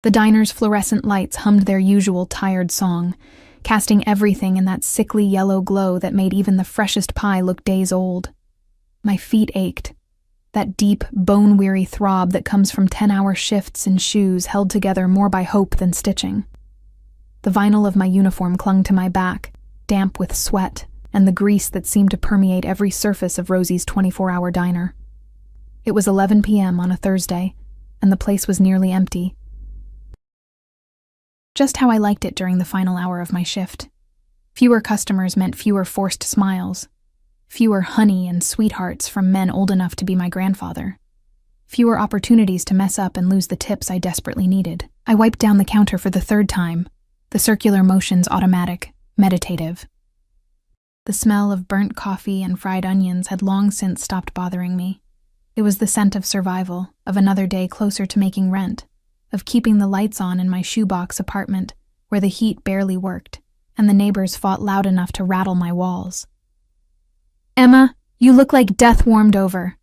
The diner's fluorescent lights hummed their usual tired song, casting everything in that sickly yellow glow that made even the freshest pie look days old. My feet ached, that deep, bone-weary throb that comes from 10-hour shifts in shoes held together more by hope than stitching. The vinyl of my uniform clung to my back, damp with sweat and the grease that seemed to permeate every surface of Rosie's 24-hour diner. It was 11 p.m. on a Thursday, and the place was nearly empty. Just how I liked it during the final hour of my shift. Fewer customers meant fewer forced smiles, fewer honey and sweethearts from men old enough to be my grandfather, fewer opportunities to mess up and lose the tips I desperately needed. I wiped down the counter for the third time, the circular motions automatic, meditative. The smell of burnt coffee and fried onions had long since stopped bothering me. It was the scent of survival, of another day closer to making rent, of keeping the lights on in my shoebox apartment where the heat barely worked, and the neighbors fought loud enough to rattle my walls. "Emma, you look like death warmed over,"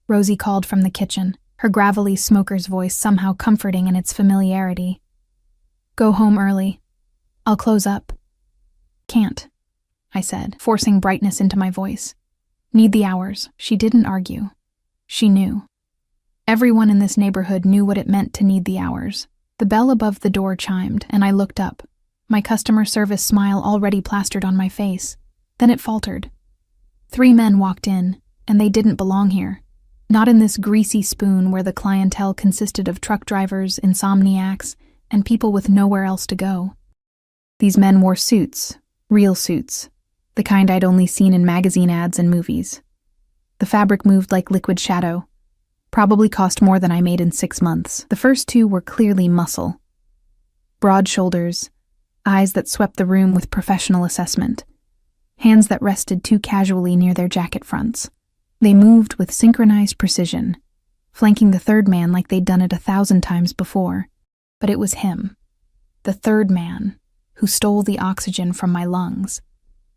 Rosie called from the kitchen, her gravelly smoker's voice somehow comforting in its familiarity. "Go home early. I'll close up." "Can't," I said, forcing brightness into my voice. "Need the hours." She didn't argue. She knew. Everyone in this neighborhood knew what it meant to need the hours. The bell above the door chimed, and I looked up, my customer service smile already plastered on my face. Then it faltered. 3 men walked in, and they didn't belong here. Not in this greasy spoon where the clientele consisted of truck drivers, insomniacs, and people with nowhere else to go. These men wore suits, real suits, the kind I'd only seen in magazine ads and movies. The fabric moved like liquid shadow. Probably cost more than I made in 6 months. The first 2 were clearly muscle. Broad shoulders, eyes that swept the room with professional assessment, hands that rested too casually near their jacket fronts. They moved with synchronized precision, flanking the third man like they'd done it 1,000 times before. But it was him, the third man, who stole the oxygen from my lungs.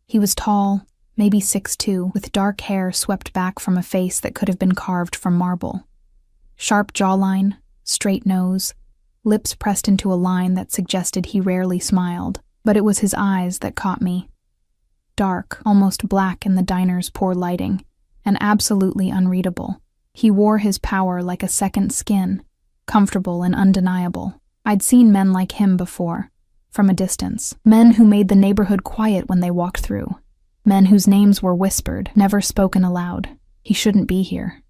He was tall, maybe 6'2", with dark hair swept back from a face that could have been carved from marble. Sharp jawline, straight nose, lips pressed into a line that suggested he rarely smiled, but it was his eyes that caught me. Dark, almost black in the diner's poor lighting, and absolutely unreadable. He wore his power like a second skin, comfortable and undeniable. I'd seen men like him before, from a distance. Men who made the neighborhood quiet when they walked through. Men whose names were whispered, never spoken aloud. He shouldn't be here.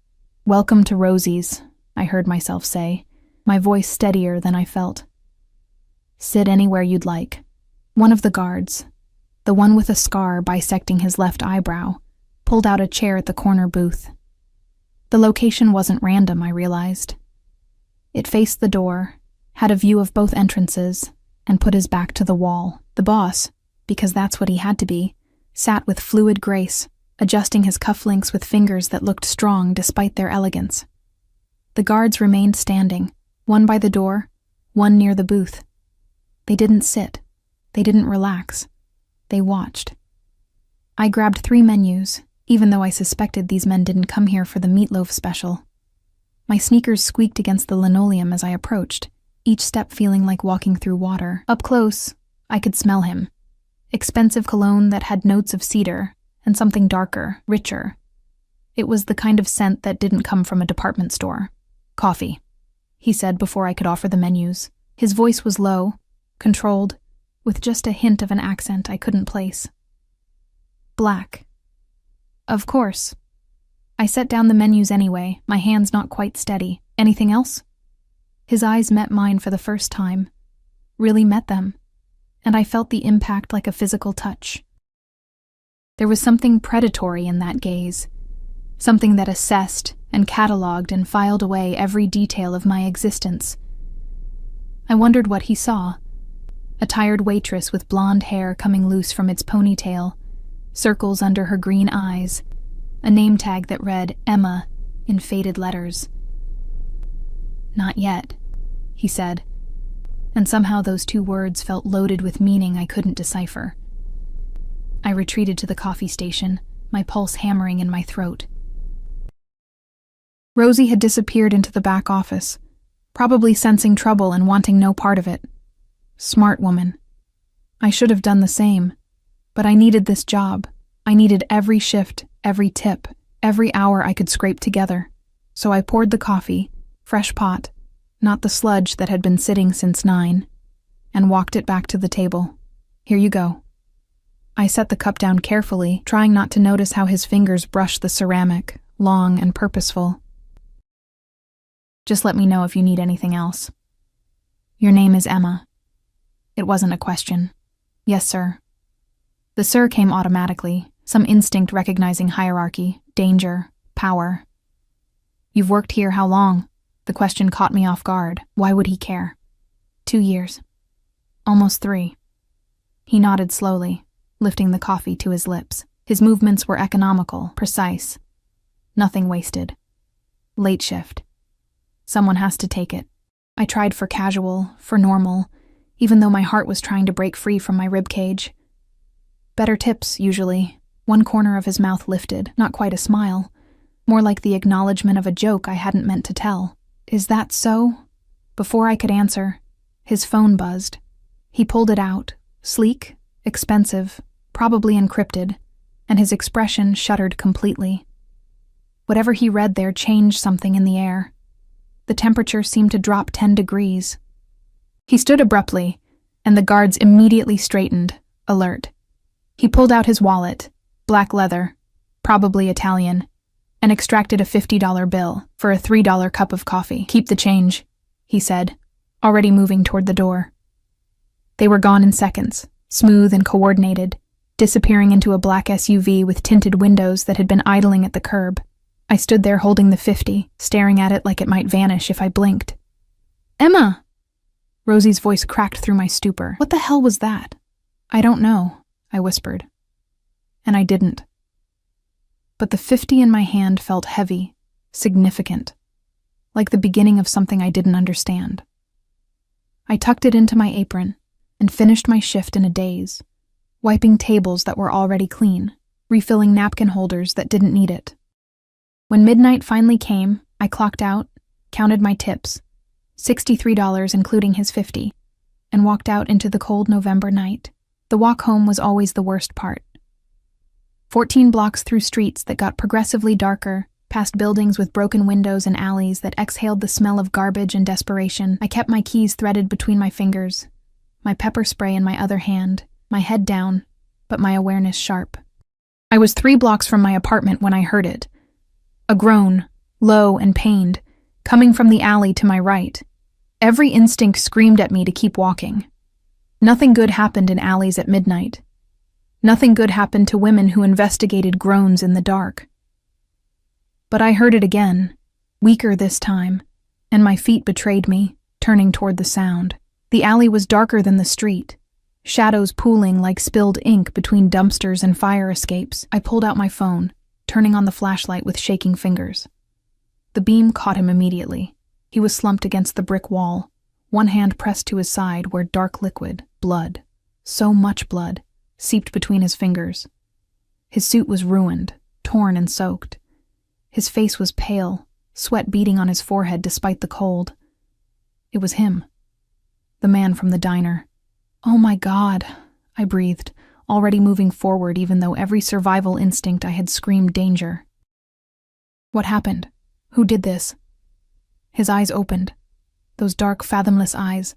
"Welcome to Rosie's," I heard myself say, my voice steadier than I felt. "Sit anywhere you'd like." One of the guards, the one with a scar bisecting his left eyebrow, pulled out a chair at the corner booth. The location wasn't random, I realized. It faced the door, had a view of both entrances, and put his back to the wall. The boss, because that's what he had to be, sat with fluid grace, adjusting his cufflinks with fingers that looked strong despite their elegance. The guards remained standing, one by the door, one near the booth. They didn't sit. They didn't relax. They watched. I grabbed 3 menus, even though I suspected these men didn't come here for the meatloaf special. My sneakers squeaked against the linoleum as I approached, each step feeling like walking through water. Up close, I could smell him. Expensive cologne that had notes of cedar and something darker, richer. It was the kind of scent that didn't come from a department store. "Coffee," he said before I could offer the menus. His voice was low, controlled, with just a hint of an accent I couldn't place. "Black." "Of course." I set down the menus anyway, my hands not quite steady. "Anything else?" His eyes met mine for the first time. Really met them. And I felt the impact like a physical touch. There was something predatory in that gaze, something that assessed and catalogued and filed away every detail of my existence. I wondered what he saw. A tired waitress with blonde hair coming loose from its ponytail, circles under her green eyes, a name tag that read Emma in faded letters. "Not yet," he said, and somehow those 2 words felt loaded with meaning I couldn't decipher. I retreated to the coffee station, my pulse hammering in my throat. Rosie had disappeared into the back office, probably sensing trouble and wanting no part of it. Smart woman. I should have done the same, but I needed this job. I needed every shift, every tip, every hour I could scrape together. So I poured the coffee, fresh pot, not the sludge that had been sitting since 9, and walked it back to the table. Here you go. I set the cup down carefully, trying not to notice how his fingers brushed the ceramic, long and purposeful. Just let me know if you need anything else. Your name is Emma. It wasn't a question. Yes, sir. The sir came automatically, some instinct recognizing hierarchy, danger, power. You've worked here how long? The question caught me off guard. Why would he care? 2 years. Almost 3. He nodded slowly, lifting the coffee to his lips. His movements were economical, precise. Nothing wasted. Late shift. Someone has to take it. I tried for casual, for normal, even though my heart was trying to break free from my ribcage. Better tips, usually. One corner of his mouth lifted, not quite a smile, more like the acknowledgement of a joke I hadn't meant to tell. Is that so? Before I could answer, his phone buzzed. He pulled it out, sleek, expensive, probably encrypted, and his expression shuddered completely. Whatever he read there changed something in the air. The temperature seemed to drop 10 degrees. He stood abruptly, and the guards immediately straightened, alert. He pulled out his wallet, black leather, probably Italian, and extracted a $50 bill for a $3 cup of coffee. Keep the change, he said, already moving toward the door. They were gone in seconds, smooth and coordinated, disappearing into a black SUV with tinted windows that had been idling at the curb. I stood there holding the 50, staring at it like it might vanish if I blinked. Emma! Rosie's voice cracked through my stupor. What the hell was that? I don't know, I whispered. And I didn't. But the 50 in my hand felt heavy, significant, like the beginning of something I didn't understand. I tucked it into my apron and finished my shift in a daze, wiping tables that were already clean, refilling napkin holders that didn't need it. When midnight finally came, I clocked out, counted my tips, $63 including his 50, and walked out into the cold November night. The walk home was always the worst part. 14 blocks through streets that got progressively darker, past buildings with broken windows and alleys that exhaled the smell of garbage and desperation. I kept my keys threaded between my fingers, my pepper spray in my other hand, my head down, but my awareness sharp. I was 3 blocks from my apartment when I heard it. A groan, low and pained, coming from the alley to my right. Every instinct screamed at me to keep walking. Nothing good happened in alleys at midnight. Nothing good happened to women who investigated groans in the dark. But I heard it again, weaker this time, and my feet betrayed me, turning toward the sound. The alley was darker than the street, shadows pooling like spilled ink between dumpsters and fire escapes. I pulled out my phone, turning on the flashlight with shaking fingers. The beam caught him immediately. He was slumped against the brick wall, one hand pressed to his side where dark liquid, blood, so much blood, seeped between his fingers. His suit was ruined, torn and soaked. His face was pale, sweat beading on his forehead despite the cold. It was him, the man from the diner. Oh my God, I breathed, already moving forward even though every survival instinct I had screamed danger. What happened? Who did this? His eyes opened, those dark, fathomless eyes,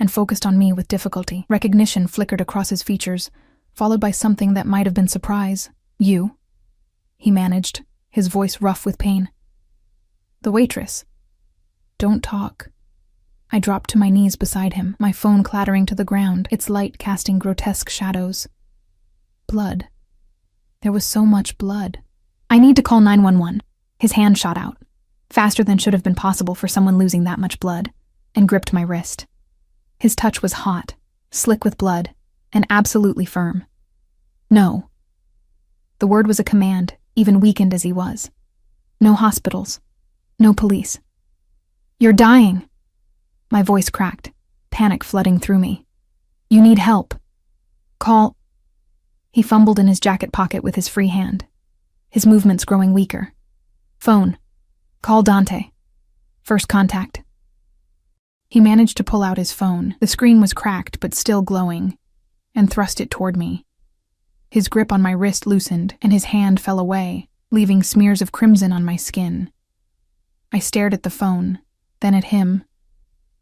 and focused on me with difficulty. Recognition flickered across his features, followed by something that might have been surprise. You? He managed, his voice rough with pain. The waitress. Don't talk. I dropped to my knees beside him, my phone clattering to the ground, its light casting grotesque shadows. Blood. There was so much blood. I need to call 911. His hand shot out, faster than should have been possible for someone losing that much blood, and gripped my wrist. His touch was hot, slick with blood, and absolutely firm. No. The word was a command, even weakened as he was. No hospitals. No police. You're dying. My voice cracked, panic flooding through me. You need help. Call. He fumbled in his jacket pocket with his free hand, his movements growing weaker. Phone. Call Dante. First contact. He managed to pull out his phone. The screen was cracked but still glowing, and thrust it toward me. His grip on my wrist loosened, and his hand fell away, leaving smears of crimson on my skin. I stared at the phone, then at him,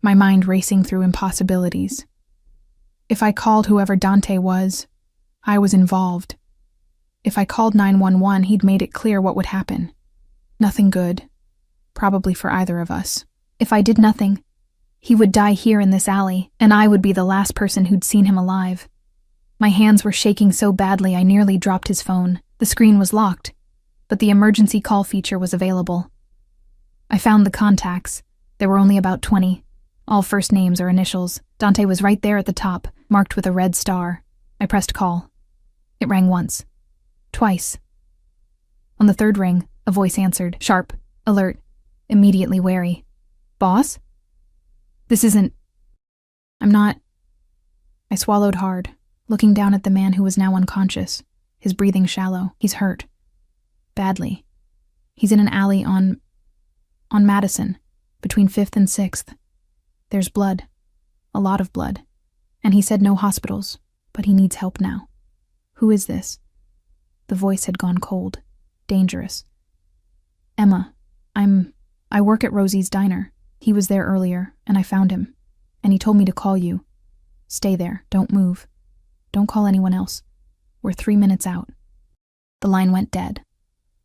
my mind racing through impossibilities. If I called whoever Dante was, I was involved. If I called 911, he'd made it clear what would happen. Nothing good, probably for either of us. If I did nothing, he would die here in this alley, and I would be the last person who'd seen him alive. My hands were shaking so badly I nearly dropped his phone. The screen was locked, but the emergency call feature was available. I found the contacts. There were only about 20. All first names or initials. Dante was right there at the top, marked with a red star. I pressed call. It rang once. Twice. On the third ring, a voice answered, sharp, alert, immediately wary. Boss? This isn't... I'm not... I swallowed hard, looking down at the man who was now unconscious, his breathing shallow. He's hurt. Badly. He's in an alley on Madison, between 5th and 6th. There's blood. A lot of blood. And he said no hospitals, but he needs help now. Who is this? The voice had gone cold. Dangerous. Emma, I work at Rosie's diner. He was there earlier, and I found him. And he told me to call you. Stay there. Don't move. Don't call anyone else. We're 3 minutes out. The line went dead.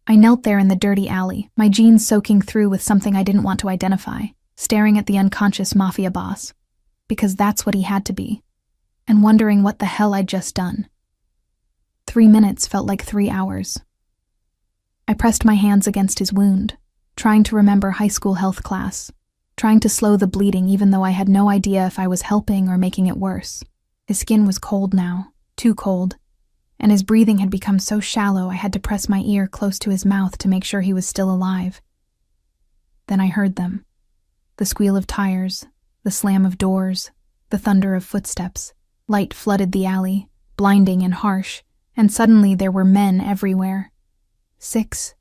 I knelt there in the dirty alley, my jeans soaking through with something I didn't want to identify, staring at the unconscious Mafia boss, because that's what he had to be, and wondering what the hell I'd just done. 3 minutes felt like 3 hours. I pressed my hands against his wound, trying to remember high school health class, trying to slow the bleeding even though I had no idea if I was helping or making it worse. His skin was cold now, too cold, and his breathing had become so shallow I had to press my ear close to his mouth to make sure he was still alive. Then I heard them. The squeal of tires, the slam of doors, the thunder of footsteps. Light flooded the alley, blinding and harsh, and suddenly there were men everywhere. 6,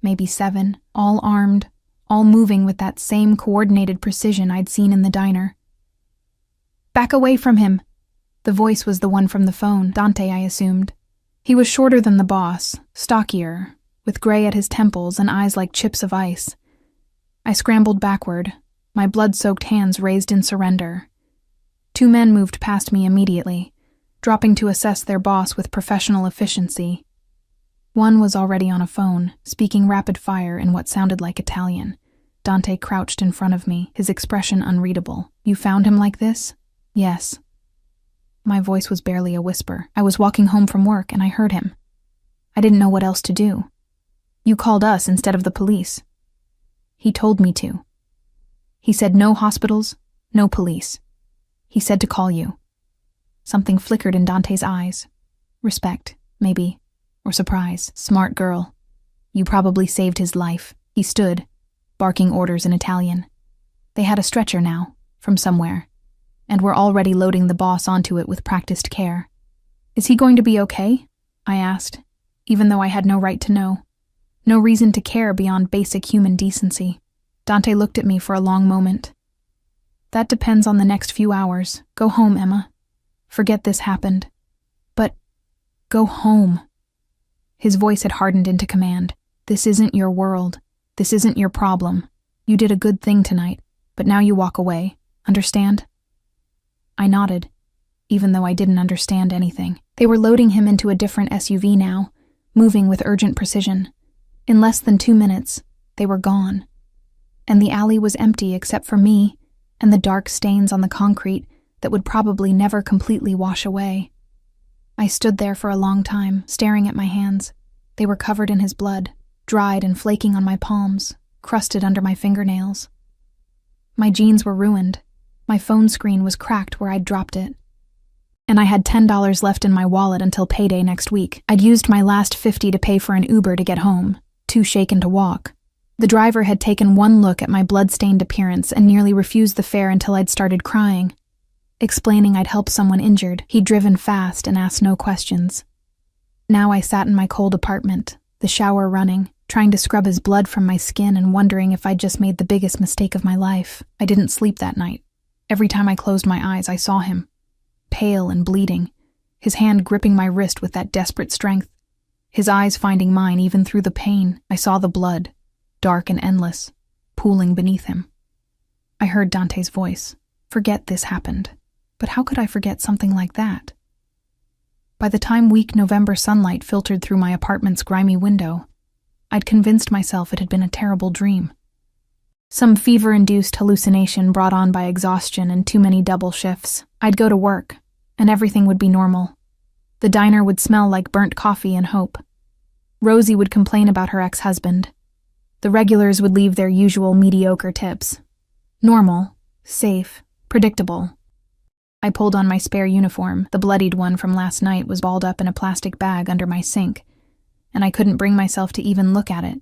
maybe 7, all armed, all moving with that same coordinated precision I'd seen in the diner. Back away from him! The voice was the one from the phone, Dante, I assumed. He was shorter than the boss, stockier, with gray at his temples and eyes like chips of ice. I scrambled backward, my blood-soaked hands raised in surrender. 2 men moved past me immediately, dropping to assess their boss with professional efficiency. One was already on a phone, speaking rapid fire in what sounded like Italian. Dante crouched in front of me, his expression unreadable. You found him like this? Yes. My voice was barely a whisper. I was walking home from work and I heard him. I didn't know what else to do. You called us instead of the police. He told me to. He said no hospitals, no police. He said to call you. Something flickered in Dante's eyes. Respect, maybe, or surprise. Smart girl. You probably saved his life. He stood, barking orders in Italian. They had a stretcher now, from somewhere, and were already loading the boss onto it with practiced care. Is he going to be okay? I asked, even though I had no right to know. No reason to care beyond basic human decency. Dante looked at me for a long moment. That depends on the next few hours. Go home, Emma. Forget this happened. But go home. His voice had hardened into command. This isn't your world. This isn't your problem. You did a good thing tonight, but now you walk away. Understand? I nodded, even though I didn't understand anything. They were loading him into a different SUV now, moving with urgent precision. In less than 2 minutes, they were gone. And the alley was empty except for me and the dark stains on the concrete that would probably never completely wash away. I stood there for a long time, staring at my hands. They were covered in his blood, dried and flaking on my palms, crusted under my fingernails. My jeans were ruined. My phone screen was cracked where I'd dropped it. And I had $10 left in my wallet until payday next week. I'd used my last $50 to pay for an Uber to get home, too shaken to walk. The driver had taken one look at my blood-stained appearance and nearly refused the fare until I'd started crying. Explaining I'd helped someone injured, he'd driven fast and asked no questions. Now I sat in my cold apartment, the shower running, trying to scrub his blood from my skin and wondering if I'd just made the biggest mistake of my life. I didn't sleep that night. Every time I closed my eyes, I saw him, pale and bleeding, his hand gripping my wrist with that desperate strength, his eyes finding mine even through the pain. I saw the blood, dark and endless, pooling beneath him. I heard Dante's voice. Forget this happened. But how could I forget something like that? By the time weak November sunlight filtered through my apartment's grimy window, I'd convinced myself it had been a terrible dream. Some fever-induced hallucination brought on by exhaustion and too many double shifts. I'd go to work, and everything would be normal. The diner would smell like burnt coffee and hope. Rosie would complain about her ex-husband. The regulars would leave their usual mediocre tips. Normal, safe, predictable. I pulled on my spare uniform. The bloodied one from last night was balled up in a plastic bag under my sink, and I couldn't bring myself to even look at it,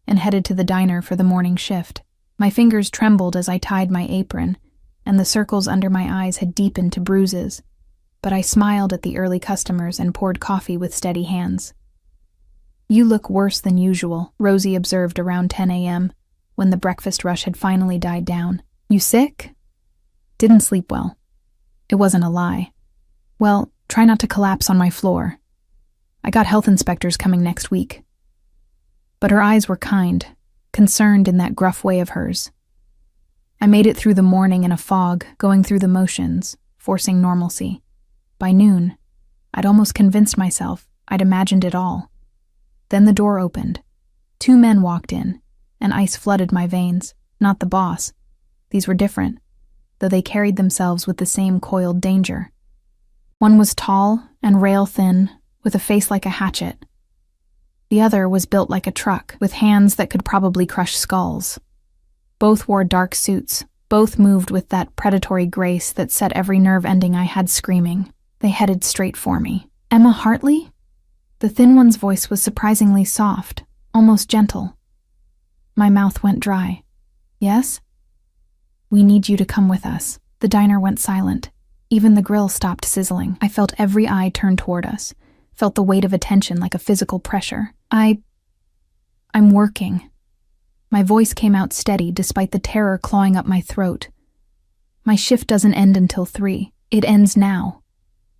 and headed to the diner for the morning shift. My fingers trembled as I tied my apron, and the circles under my eyes had deepened to bruises, but I smiled at the early customers and poured coffee with steady hands. "You look worse than usual," Rosie observed around 10 a.m., when the breakfast rush had finally died down. "You sick?" "Didn't sleep well." It wasn't a lie. "Well, try not to collapse on my floor. I got health inspectors coming next week." But her eyes were kind, concerned in that gruff way of hers. I made it through the morning in a fog, going through the motions, forcing normalcy. By noon, I'd almost convinced myself I'd imagined it all. Then the door opened. 2 men walked in, and ice flooded my veins. Not the boss. These were different, though they carried themselves with the same coiled danger. One was tall and rail-thin, with a face like a hatchet. The other was built like a truck, with hands that could probably crush skulls. Both wore dark suits. Both moved with that predatory grace that set every nerve ending I had screaming. They headed straight for me. "Emma Hartley?" The thin one's voice was surprisingly soft, almost gentle. My mouth went dry. "Yes?" "We need you to come with us." The diner went silent. Even the grill stopped sizzling. I felt every eye turn toward us, felt the weight of attention like a physical pressure. I'm working." My voice came out steady despite the terror clawing up my throat. "My shift doesn't end until 3. It ends now."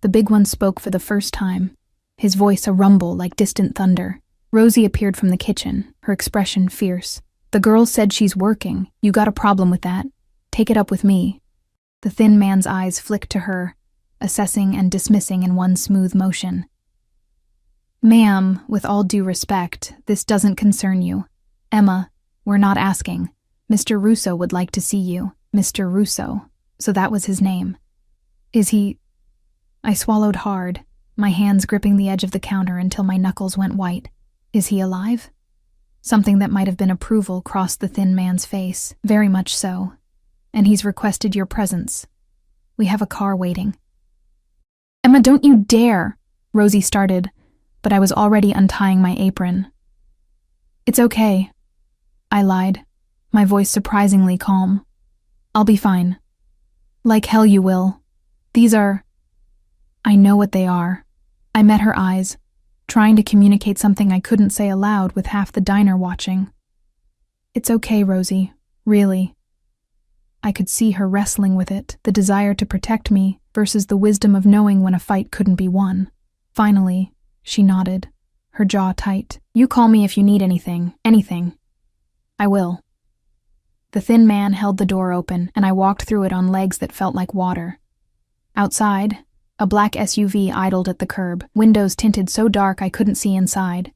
The big one spoke for the first time, his voice a rumble like distant thunder. Rosie appeared from the kitchen, her expression fierce. "The girl said she's working. You got a problem with that? Take it up with me." The thin man's eyes flicked to her, assessing and dismissing in one smooth motion. "Ma'am, with all due respect, this doesn't concern you. Emma, we're not asking. Mr. Russo would like to see you." Mr. Russo. So that was his name. "Is he—" I swallowed hard, my hands gripping the edge of the counter until my knuckles went white. "Is he alive?" Something that might have been approval crossed the thin man's face. "Very much so. And he's requested your presence. We have a car waiting." "Emma, don't you dare!" Rosie started, but I was already untying my apron. "It's okay," I lied, my voice surprisingly calm. "I'll be fine." "Like hell you will. These are—" "I know what they are." I met her eyes, trying to communicate something I couldn't say aloud with half the diner watching. "It's okay, Rosie. Really." I could see her wrestling with it, the desire to protect me versus the wisdom of knowing when a fight couldn't be won. Finally, she nodded, her jaw tight. "You call me if you need anything. Anything." "I will." The thin man held the door open, and I walked through it on legs that felt like water. Outside, a black SUV idled at the curb, windows tinted so dark I couldn't see inside,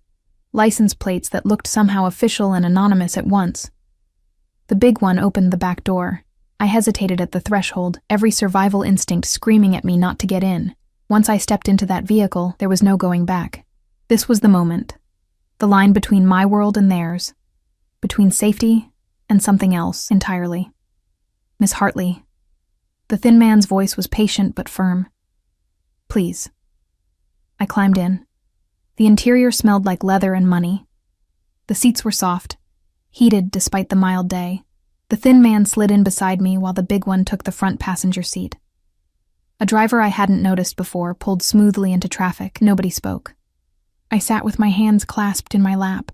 license plates that looked somehow official and anonymous at once. The big one opened the back door. I hesitated at the threshold, every survival instinct screaming at me not to get in. Once I stepped into that vehicle, there was no going back. This was the moment. The line between my world and theirs. Between safety and something else entirely. "Miss Hartley." The thin man's voice was patient but firm. "Please." I climbed in. The interior smelled like leather and money. The seats were soft, heated despite the mild day. The thin man slid in beside me while the big one took the front passenger seat. A driver I hadn't noticed before pulled smoothly into traffic. Nobody spoke. I sat with my hands clasped in my lap,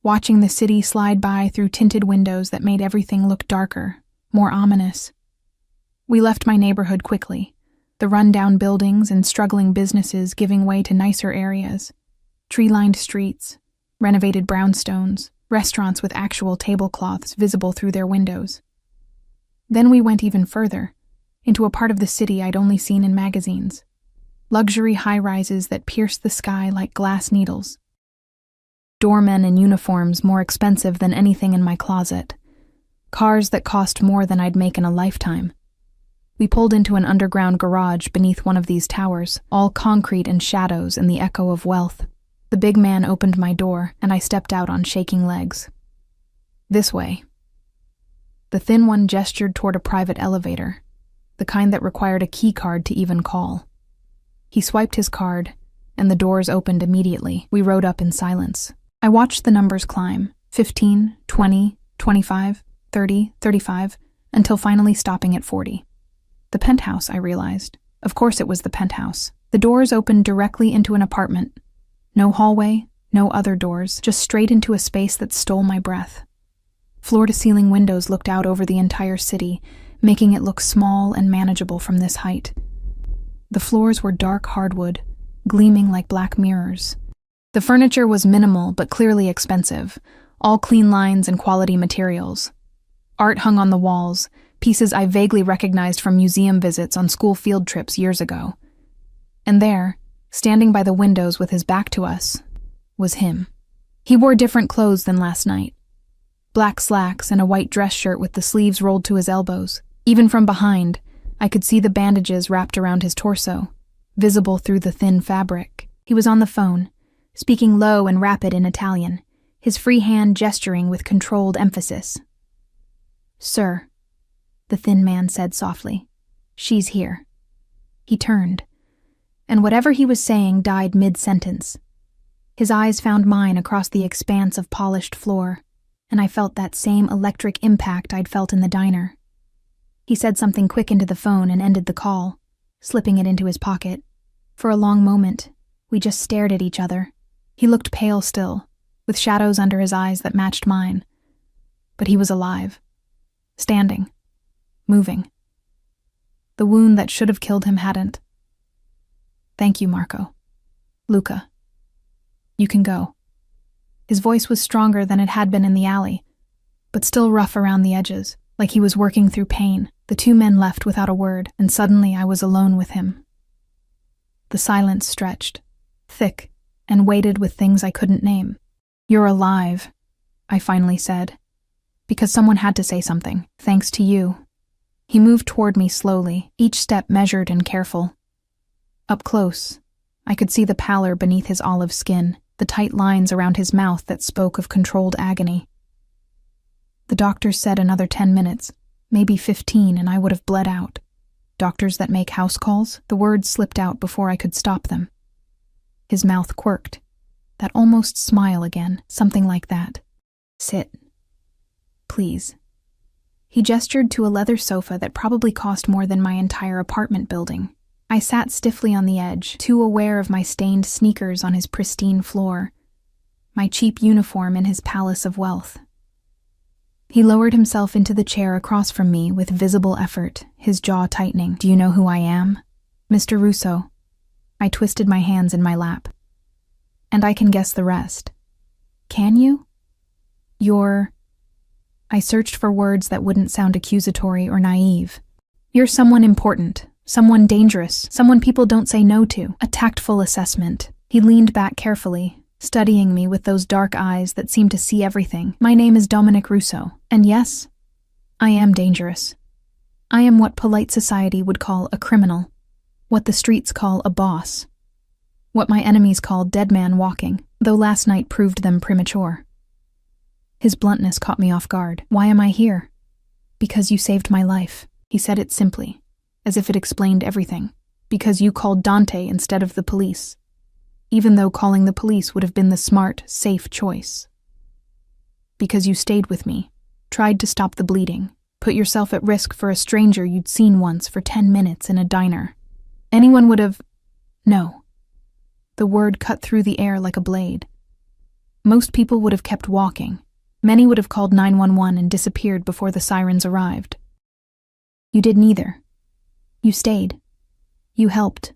watching the city slide by through tinted windows that made everything look darker, more ominous. We left my neighborhood quickly, the run-down buildings and struggling businesses giving way to nicer areas, tree-lined streets, renovated brownstones, restaurants with actual tablecloths visible through their windows. Then we went even further, into a part of the city I'd only seen in magazines. Luxury high-rises that pierced the sky like glass needles. Doormen in uniforms more expensive than anything in my closet. Cars that cost more than I'd make in a lifetime. We pulled into an underground garage beneath one of these towers, all concrete and shadows and the echo of wealth. The big man opened my door, and I stepped out on shaking legs. This way. The thin one gestured toward a private elevator, the kind that required a key card to even call. He swiped his card, and the doors opened immediately. We rode up in silence. I watched the numbers climb, 15, 20, 25, 30, 35, until finally stopping at 40. The penthouse, I realized. Of course it was the penthouse. The doors opened directly into an apartment. No hallway, no other doors, just straight into a space that stole my breath. Floor-to-ceiling windows looked out over the entire city, making it look small and manageable from this height. The floors were dark hardwood, gleaming like black mirrors. The furniture was minimal but clearly expensive, all clean lines and quality materials. Art hung on the walls, pieces I vaguely recognized from museum visits on school field trips years ago. And there, standing by the windows with his back to us, was him. He wore different clothes than last night. Black slacks and a white dress shirt with the sleeves rolled to his elbows. Even from behind, I could see the bandages wrapped around his torso, visible through the thin fabric. He was on the phone, speaking low and rapid in Italian, his free hand gesturing with controlled emphasis. "Sir," the thin man said softly, "she's here." He turned, and whatever he was saying died mid-sentence. His eyes found mine across the expanse of polished floor, and I felt that same electric impact I'd felt in the diner. He said something quick into the phone and ended the call, slipping it into his pocket. For a long moment, we just stared at each other. He looked pale still, with shadows under his eyes that matched mine. But he was alive, standing, moving. The wound that should have killed him hadn't. "Thank you, Marco. Luca. You can go." His voice was stronger than it had been in the alley, but still rough around the edges, like he was working through pain. The two men left without a word, and suddenly I was alone with him. The silence stretched, thick, and weighted with things I couldn't name. "You're alive," I finally said, because someone had to say something, thanks to you. He moved toward me slowly, each step measured and careful. Up close, I could see the pallor beneath his olive skin, the tight lines around his mouth that spoke of controlled agony. The doctors said another 10 minutes, maybe 15, and I would have bled out. Doctors that make house calls? The words slipped out before I could stop them. His mouth quirked. That almost smile again, something like that. "Sit. Please." He gestured to a leather sofa that probably cost more than my entire apartment building. I sat stiffly on the edge, too aware of my stained sneakers on his pristine floor, my cheap uniform in his palace of wealth. He lowered himself into the chair across from me with visible effort, his jaw tightening. "Do you know who I am?" "Mr. Russo." I twisted my hands in my lap. "And I can guess the rest." "Can you?" "You're..." I searched for words that wouldn't sound accusatory or naive. "You're someone important. Someone dangerous, someone people don't say no to." A tactful assessment. He leaned back carefully, studying me with those dark eyes that seemed to see everything. "My name is Dominic Russo, and yes, I am dangerous. I am what polite society would call a criminal, what the streets call a boss, what my enemies call dead man walking, though last night proved them premature." His bluntness caught me off guard. "Why am I here?" "Because you saved my life." He said it simply, as if it explained everything. "Because you called Dante instead of the police, even though calling the police would have been the smart, safe choice. Because you stayed with me, tried to stop the bleeding, put yourself at risk for a stranger you'd seen once for 10 minutes in a diner. Anyone would have..." "No." The word cut through the air like a blade. "Most people would have kept walking. Many would have called 911 and disappeared before the sirens arrived. You did neither. You stayed. You helped.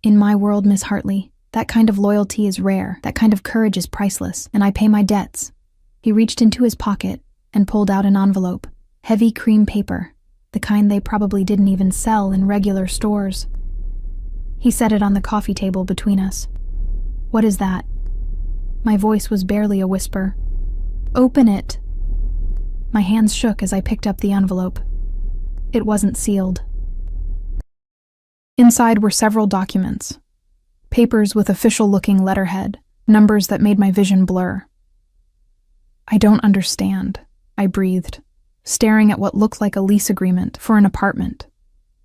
In my world, Miss Hartley, that kind of loyalty is rare, that kind of courage is priceless, and I pay my debts. He reached into his pocket and pulled out an envelope, heavy cream paper, the kind they probably didn't even sell in regular stores. He set it on the coffee table between us. What is that? My voice was barely a whisper. Open it. My hands shook as I picked up the envelope. It wasn't sealed. Inside were several documents. Papers with official-looking letterhead, numbers that made my vision blur. I don't understand, I breathed, staring at what looked like a lease agreement for an apartment,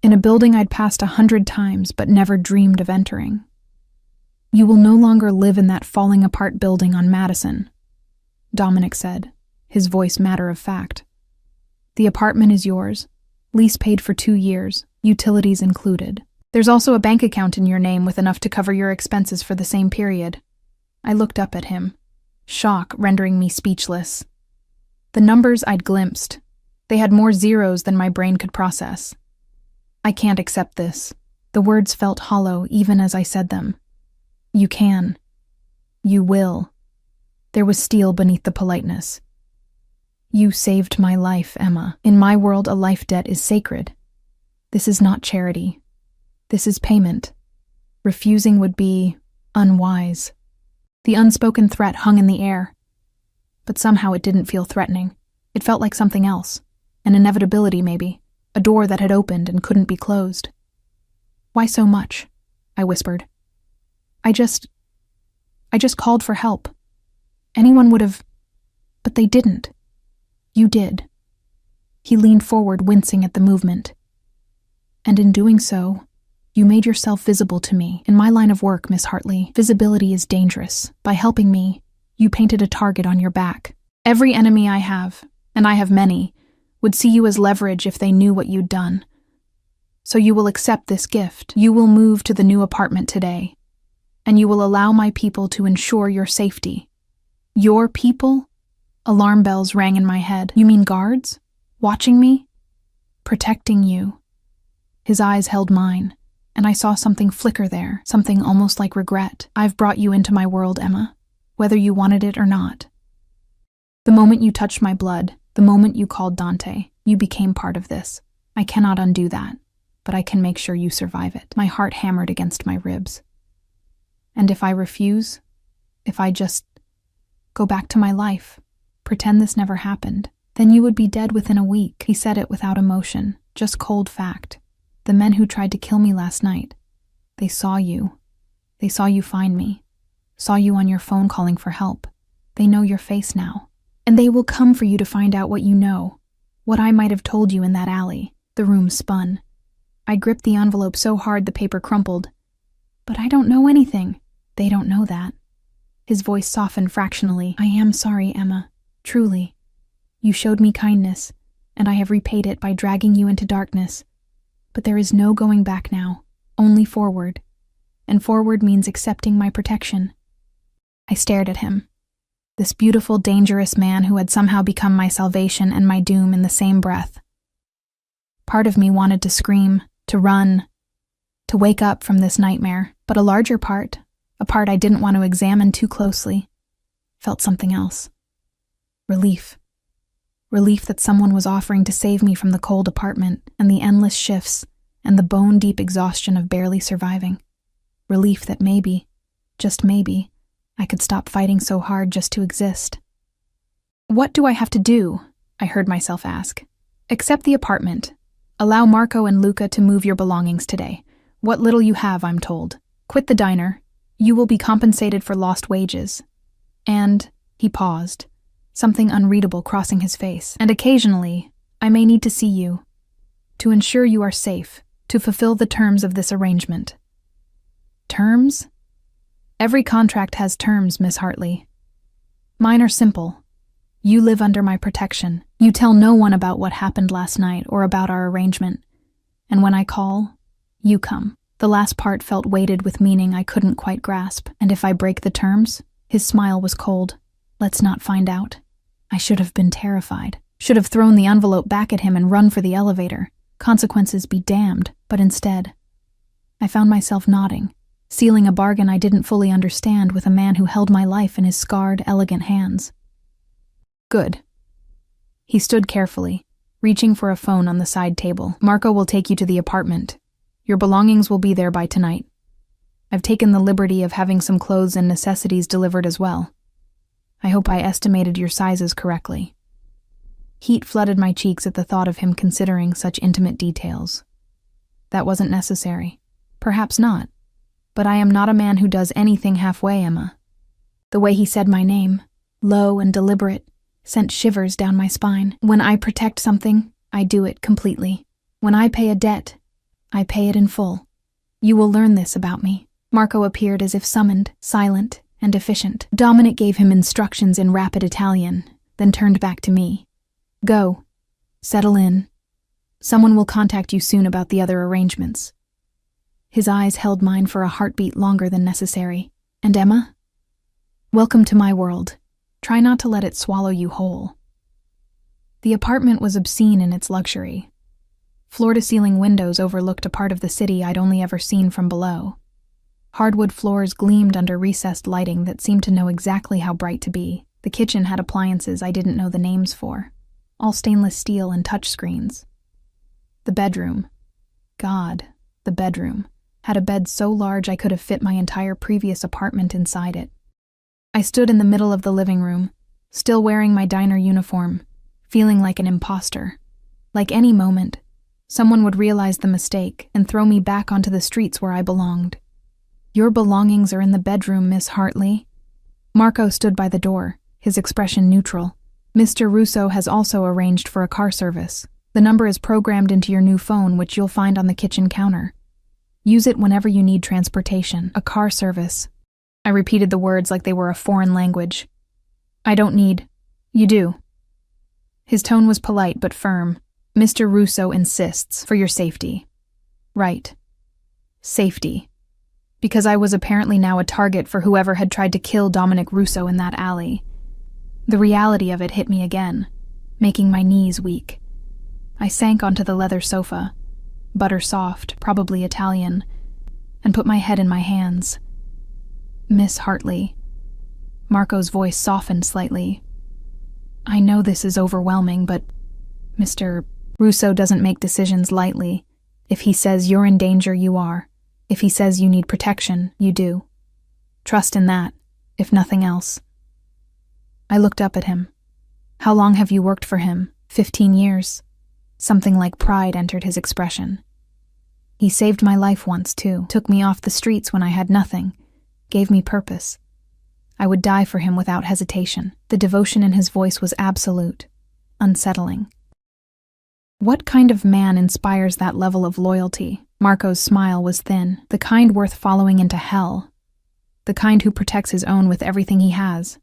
in a building I'd passed 100 times but never dreamed of entering. You will no longer live in that falling-apart building on Madison, Dominic said, his voice matter of fact. The apartment is yours, lease paid for 2 years, utilities included. There's also a bank account in your name with enough to cover your expenses for the same period. I looked up at him, shock rendering me speechless. The numbers I'd glimpsed, they had more zeros than my brain could process. I can't accept this. The words felt hollow even as I said them. You can. You will. There was steel beneath the politeness. You saved my life, Emma. In my world, a life debt is sacred. This is not charity. This is payment. Refusing would be unwise. The unspoken threat hung in the air. But somehow it didn't feel threatening. It felt like something else. An inevitability, maybe. A door that had opened and couldn't be closed. Why so much? I whispered. I just called for help. Anyone would have... But they didn't. You did. He leaned forward, wincing at the movement. And in doing so, you made yourself visible to me. In my line of work, Miss Hartley, visibility is dangerous. By helping me, you painted a target on your back. Every enemy I have, and I have many, would see you as leverage if they knew what you'd done. So you will accept this gift. You will move to the new apartment today, and you will allow my people to ensure your safety. Your people? Alarm bells rang in my head. You mean guards? Watching me? Protecting you. His eyes held mine, and I saw something flicker there, something almost like regret. I've brought you into my world, Emma, whether you wanted it or not. The moment you touched my blood, the moment you called Dante, you became part of this. I cannot undo that, but I can make sure you survive it. My heart hammered against my ribs. And if I refuse, if I just go back to my life, pretend this never happened, then you would be dead within a week. He said it without emotion, just cold fact. The men who tried to kill me last night, they saw you. They saw you find me, saw you on your phone calling for help. They know your face now. And they will come for you to find out what you know, what I might have told you in that alley. The room spun. I gripped the envelope so hard the paper crumpled. But I don't know anything. They don't know that. His voice softened fractionally. I am sorry, Emma. Truly. You showed me kindness, and I have repaid it by dragging you into darkness. But there is no going back now, only forward. And forward means accepting my protection. I stared at him. This beautiful, dangerous man who had somehow become my salvation and my doom in the same breath. Part of me wanted to scream, to run, to wake up from this nightmare, but a larger part, a part I didn't want to examine too closely, felt something else. Relief. Relief that someone was offering to save me from the cold apartment and the endless shifts and the bone-deep exhaustion of barely surviving. Relief that maybe, just maybe, I could stop fighting so hard just to exist. What do I have to do? I heard myself ask. Accept the apartment. Allow Marco and Luca to move your belongings today. What little you have, I'm told. Quit the diner. You will be compensated for lost wages. And, he paused, something unreadable crossing his face. And occasionally, I may need to see you. To ensure you are safe, to fulfill the terms of this arrangement. Terms? Every contract has terms, Miss Hartley. Mine are simple. You live under my protection. You tell no one about what happened last night or about our arrangement. And when I call, you come. The last part felt weighted with meaning I couldn't quite grasp. And if I break the terms? His smile was cold. Let's not find out. I should have been terrified. Should have thrown the envelope back at him and run for the elevator. Consequences be damned, but instead, I found myself nodding, sealing a bargain I didn't fully understand with a man who held my life in his scarred, elegant hands. Good. He stood carefully, reaching for a phone on the side table. Marco will take you to the apartment. Your belongings will be there by tonight. I've taken the liberty of having some clothes and necessities delivered as well. I hope I estimated your sizes correctly. Heat flooded my cheeks at the thought of him considering such intimate details. That wasn't necessary. Perhaps not. But I am not a man who does anything halfway, Emma. The way he said my name, low and deliberate, sent shivers down my spine. When I protect something, I do it completely. When I pay a debt, I pay it in full. You will learn this about me. Marco appeared as if summoned, silent and efficient. Dominic gave him instructions in rapid Italian, then turned back to me. Go. Settle in. Someone will contact you soon about the other arrangements. His eyes held mine for a heartbeat longer than necessary. And Emma? Welcome to my world. Try not to let it swallow you whole. The apartment was obscene in its luxury. Floor-to-ceiling windows overlooked a part of the city I'd only ever seen from below. Hardwood floors gleamed under recessed lighting that seemed to know exactly how bright to be. The kitchen had appliances I didn't know the names for, all stainless steel and touchscreens. The bedroom. God, the bedroom. Had a bed so large I could have fit my entire previous apartment inside it. I stood in the middle of the living room, still wearing my diner uniform, feeling like an imposter. Like any moment, someone would realize the mistake and throw me back onto the streets where I belonged. Your belongings are in the bedroom, Miss Hartley. Marco stood by the door, his expression neutral. Mr. Russo has also arranged for a car service. The number is programmed into your new phone, which you'll find on the kitchen counter. Use it whenever you need transportation. A car service. I repeated the words like they were a foreign language. I don't need. You do. His tone was polite but firm. Mr. Russo insists, for your safety. Right. Safety. Because I was apparently now a target for whoever had tried to kill Dominic Russo in that alley. The reality of it hit me again, making my knees weak. I sank onto the leather sofa, butter soft, probably Italian, and put my head in my hands. Miss Hartley. Marco's voice softened slightly. I know this is overwhelming, but Mr. Russo doesn't make decisions lightly. If he says you're in danger, you are. If he says you need protection, you do. Trust in that, if nothing else. I looked up at him. How long have you worked for him? 15 years. Something like pride entered his expression. He saved my life once, too. Took me off the streets when I had nothing. Gave me purpose. I would die for him without hesitation. The devotion in his voice was absolute, unsettling. What kind of man inspires that level of loyalty? Marco's smile was thin, the kind worth following into hell. The kind who protects his own with everything he has.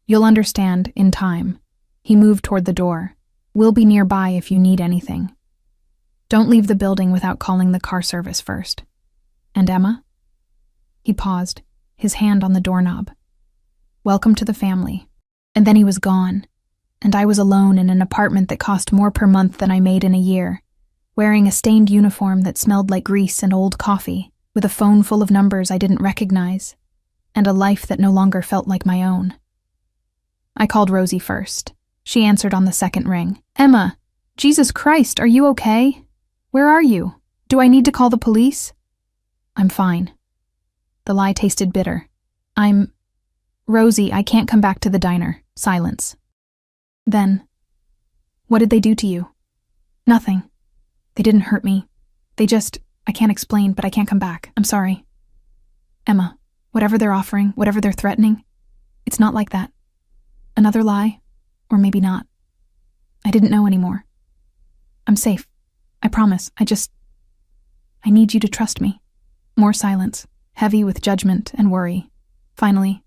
You'll understand, in time. He moved toward the door. We'll be nearby if you need anything. Don't leave the building without calling the car service first. And Emma? He paused, his hand on the doorknob. Welcome to the family. And then he was gone, and I was alone in an apartment that cost more per month than I made in a year, wearing a stained uniform that smelled like grease and old coffee, with a phone full of numbers I didn't recognize, and a life that no longer felt like my own. I called Rosie first. She answered on the second ring. Emma, Jesus Christ, are you okay? Where are you? Do I need to call the police? I'm fine. The lie tasted bitter. Rosie, I can't come back to the diner. Silence. Then, what did they do to you? Nothing. They didn't hurt me. I can't explain, but I can't come back. I'm sorry. Emma, whatever they're offering, whatever they're threatening, it's not like that. Another lie? Or maybe not. I didn't know anymore. I'm safe. I promise. I need you to trust me. More silence, heavy with judgment and worry. Finally,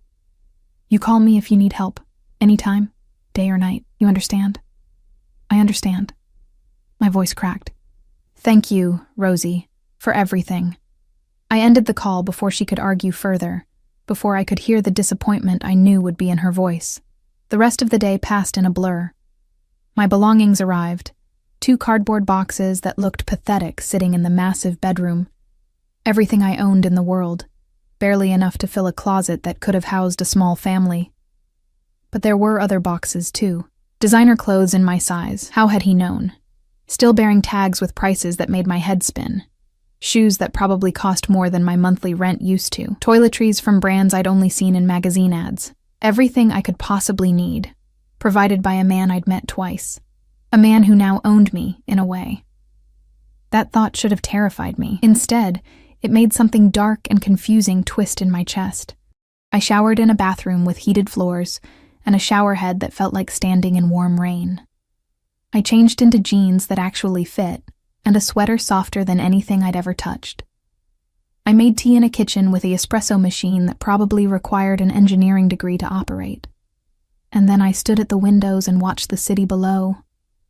you call me if you need help. Anytime, day or night. You understand? I understand. My voice cracked. Thank you, Rosie, for everything. I ended the call before she could argue further, before I could hear the disappointment I knew would be in her voice. The rest of the day passed in a blur. My belongings arrived, 2 cardboard boxes that looked pathetic sitting in the massive bedroom. Everything I owned in the world, barely enough to fill a closet that could have housed a small family. But there were other boxes, too. Designer clothes in my size, how had he known? Still bearing tags with prices that made my head spin. Shoes that probably cost more than my monthly rent used to. Toiletries from brands I'd only seen in magazine ads. Everything I could possibly need, provided by a man I'd met twice. A man who now owned me, in a way. That thought should have terrified me. Instead, it made something dark and confusing twist in my chest. I showered in a bathroom with heated floors and a shower head that felt like standing in warm rain. I changed into jeans that actually fit and a sweater softer than anything I'd ever touched. I made tea in a kitchen with the espresso machine that probably required an engineering degree to operate. And then I stood at the windows and watched the city below,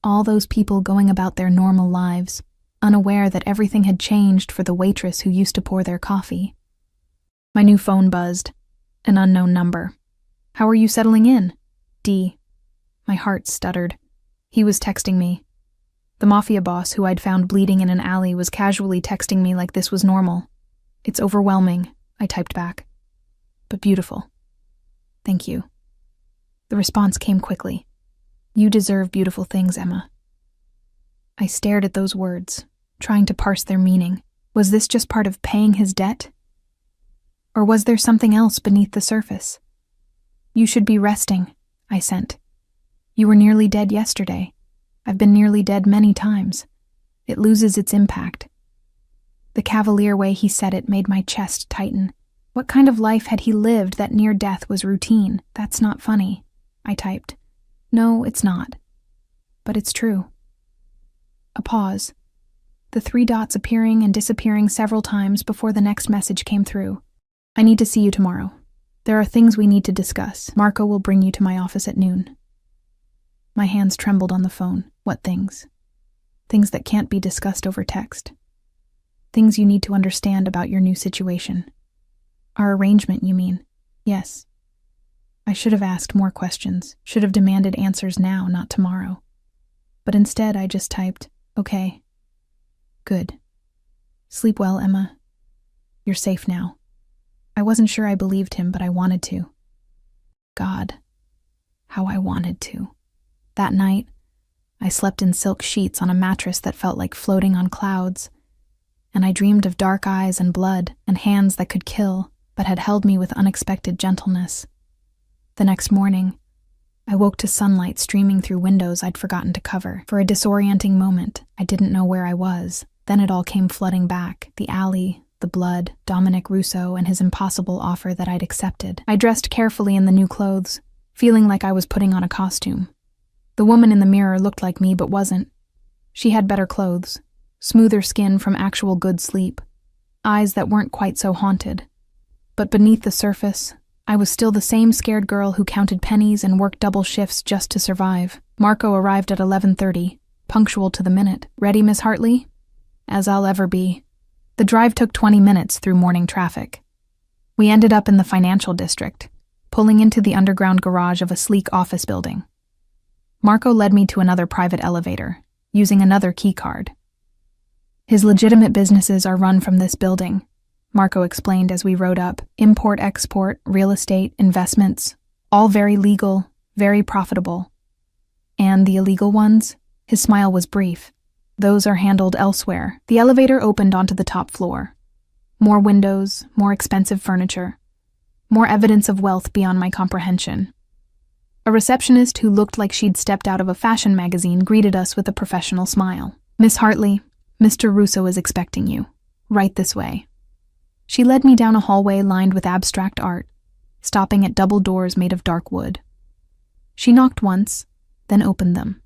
all those people going about their normal lives, unaware that everything had changed for the waitress who used to pour their coffee. My new phone buzzed. An unknown number. "How are you settling in?" D. My heart stuttered. He was texting me. The Mafia boss who I'd found bleeding in an alley was casually texting me like this was normal. "It's overwhelming," I typed back. "But beautiful. Thank you." The response came quickly. "You deserve beautiful things, Emma." I stared at those words, trying to parse their meaning. Was this just part of paying his debt? Or was there something else beneath the surface? "You should be resting," I sent. "You were nearly dead yesterday. I've been nearly dead many times. It loses its impact." The cavalier way he said it made my chest tighten. What kind of life had he lived that near death was routine? "That's not funny," I typed. "No, it's not. But it's true." A pause. The 3 dots appearing and disappearing several times before the next message came through. "I need to see you tomorrow. There are things we need to discuss. Marco will bring you to my office at noon." My hands trembled on the phone. What things? Things that can't be discussed over text. Things you need to understand about your new situation. Our arrangement, you mean? Yes. I should have asked more questions, should have demanded answers now, not tomorrow. But instead, I just typed, "Okay. Good. Sleep well, Emma. You're safe now." I wasn't sure I believed him, but I wanted to. God, how I wanted to. That night, I slept in silk sheets on a mattress that felt like floating on clouds, and I dreamed of dark eyes and blood and hands that could kill, but had held me with unexpected gentleness. The next morning, I woke to sunlight streaming through windows I'd forgotten to cover. For a disorienting moment, I didn't know where I was. Then it all came flooding back, the alley, the blood, Dominic Russo, and his impossible offer that I'd accepted. I dressed carefully in the new clothes, feeling like I was putting on a costume. The woman in the mirror looked like me but wasn't. She had better clothes, smoother skin from actual good sleep, eyes that weren't quite so haunted. But beneath the surface, I was still the same scared girl who counted pennies and worked double shifts just to survive. Marco arrived at 11:30, punctual to the minute. "Ready, Miss Hartley?" "As I'll ever be." The drive took 20 minutes through morning traffic. We ended up in the financial district, pulling into the underground garage of a sleek office building. Marco led me to another private elevator, using another key card. "His legitimate businesses are run from this building," Marco explained as we rode up. "Import-export, real estate, investments, all very legal, very profitable. And the illegal ones?" His smile was brief. "Those are handled elsewhere." The elevator opened onto the top floor. More windows, more expensive furniture, more evidence of wealth beyond my comprehension. A receptionist who looked like she'd stepped out of a fashion magazine greeted us with a professional smile. "Miss Hartley, Mr. Russo is expecting you. Right this way." She led me down a hallway lined with abstract art, stopping at double doors made of dark wood. She knocked once, then opened them.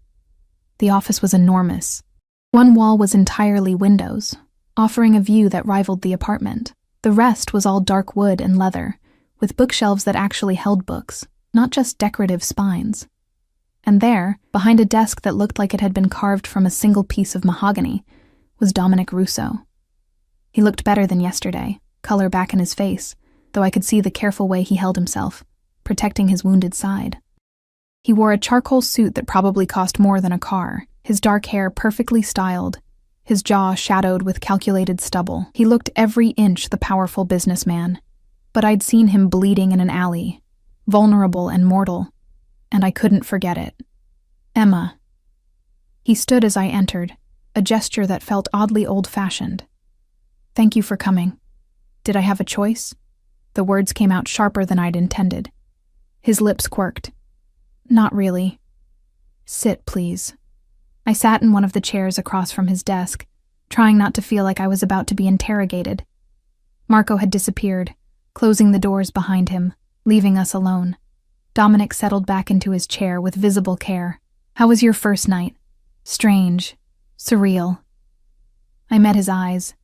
The office was enormous. One wall was entirely windows, offering a view that rivaled the apartment. The rest was all dark wood and leather, with bookshelves that actually held books, not just decorative spines. And there, behind a desk that looked like it had been carved from a single piece of mahogany, was Dominic Russo. He looked better than yesterday, color back in his face, though I could see the careful way he held himself, protecting his wounded side. He wore a charcoal suit that probably cost more than a car, his dark hair perfectly styled, his jaw shadowed with calculated stubble. He looked every inch the powerful businessman, but I'd seen him bleeding in an alley, vulnerable and mortal, and I couldn't forget it. Emma. He stood as I entered, a gesture that felt oddly old-fashioned. Thank you for coming. Did I have a choice? The words came out sharper than I'd intended. His lips quirked. Not really. Sit, please. I sat in one of the chairs across from his desk, trying not to feel like I was about to be interrogated. Marco had disappeared, closing the doors behind him, leaving us alone. Dominic settled back into his chair with visible care. How was your first night? Strange. Surreal. I met his eyes.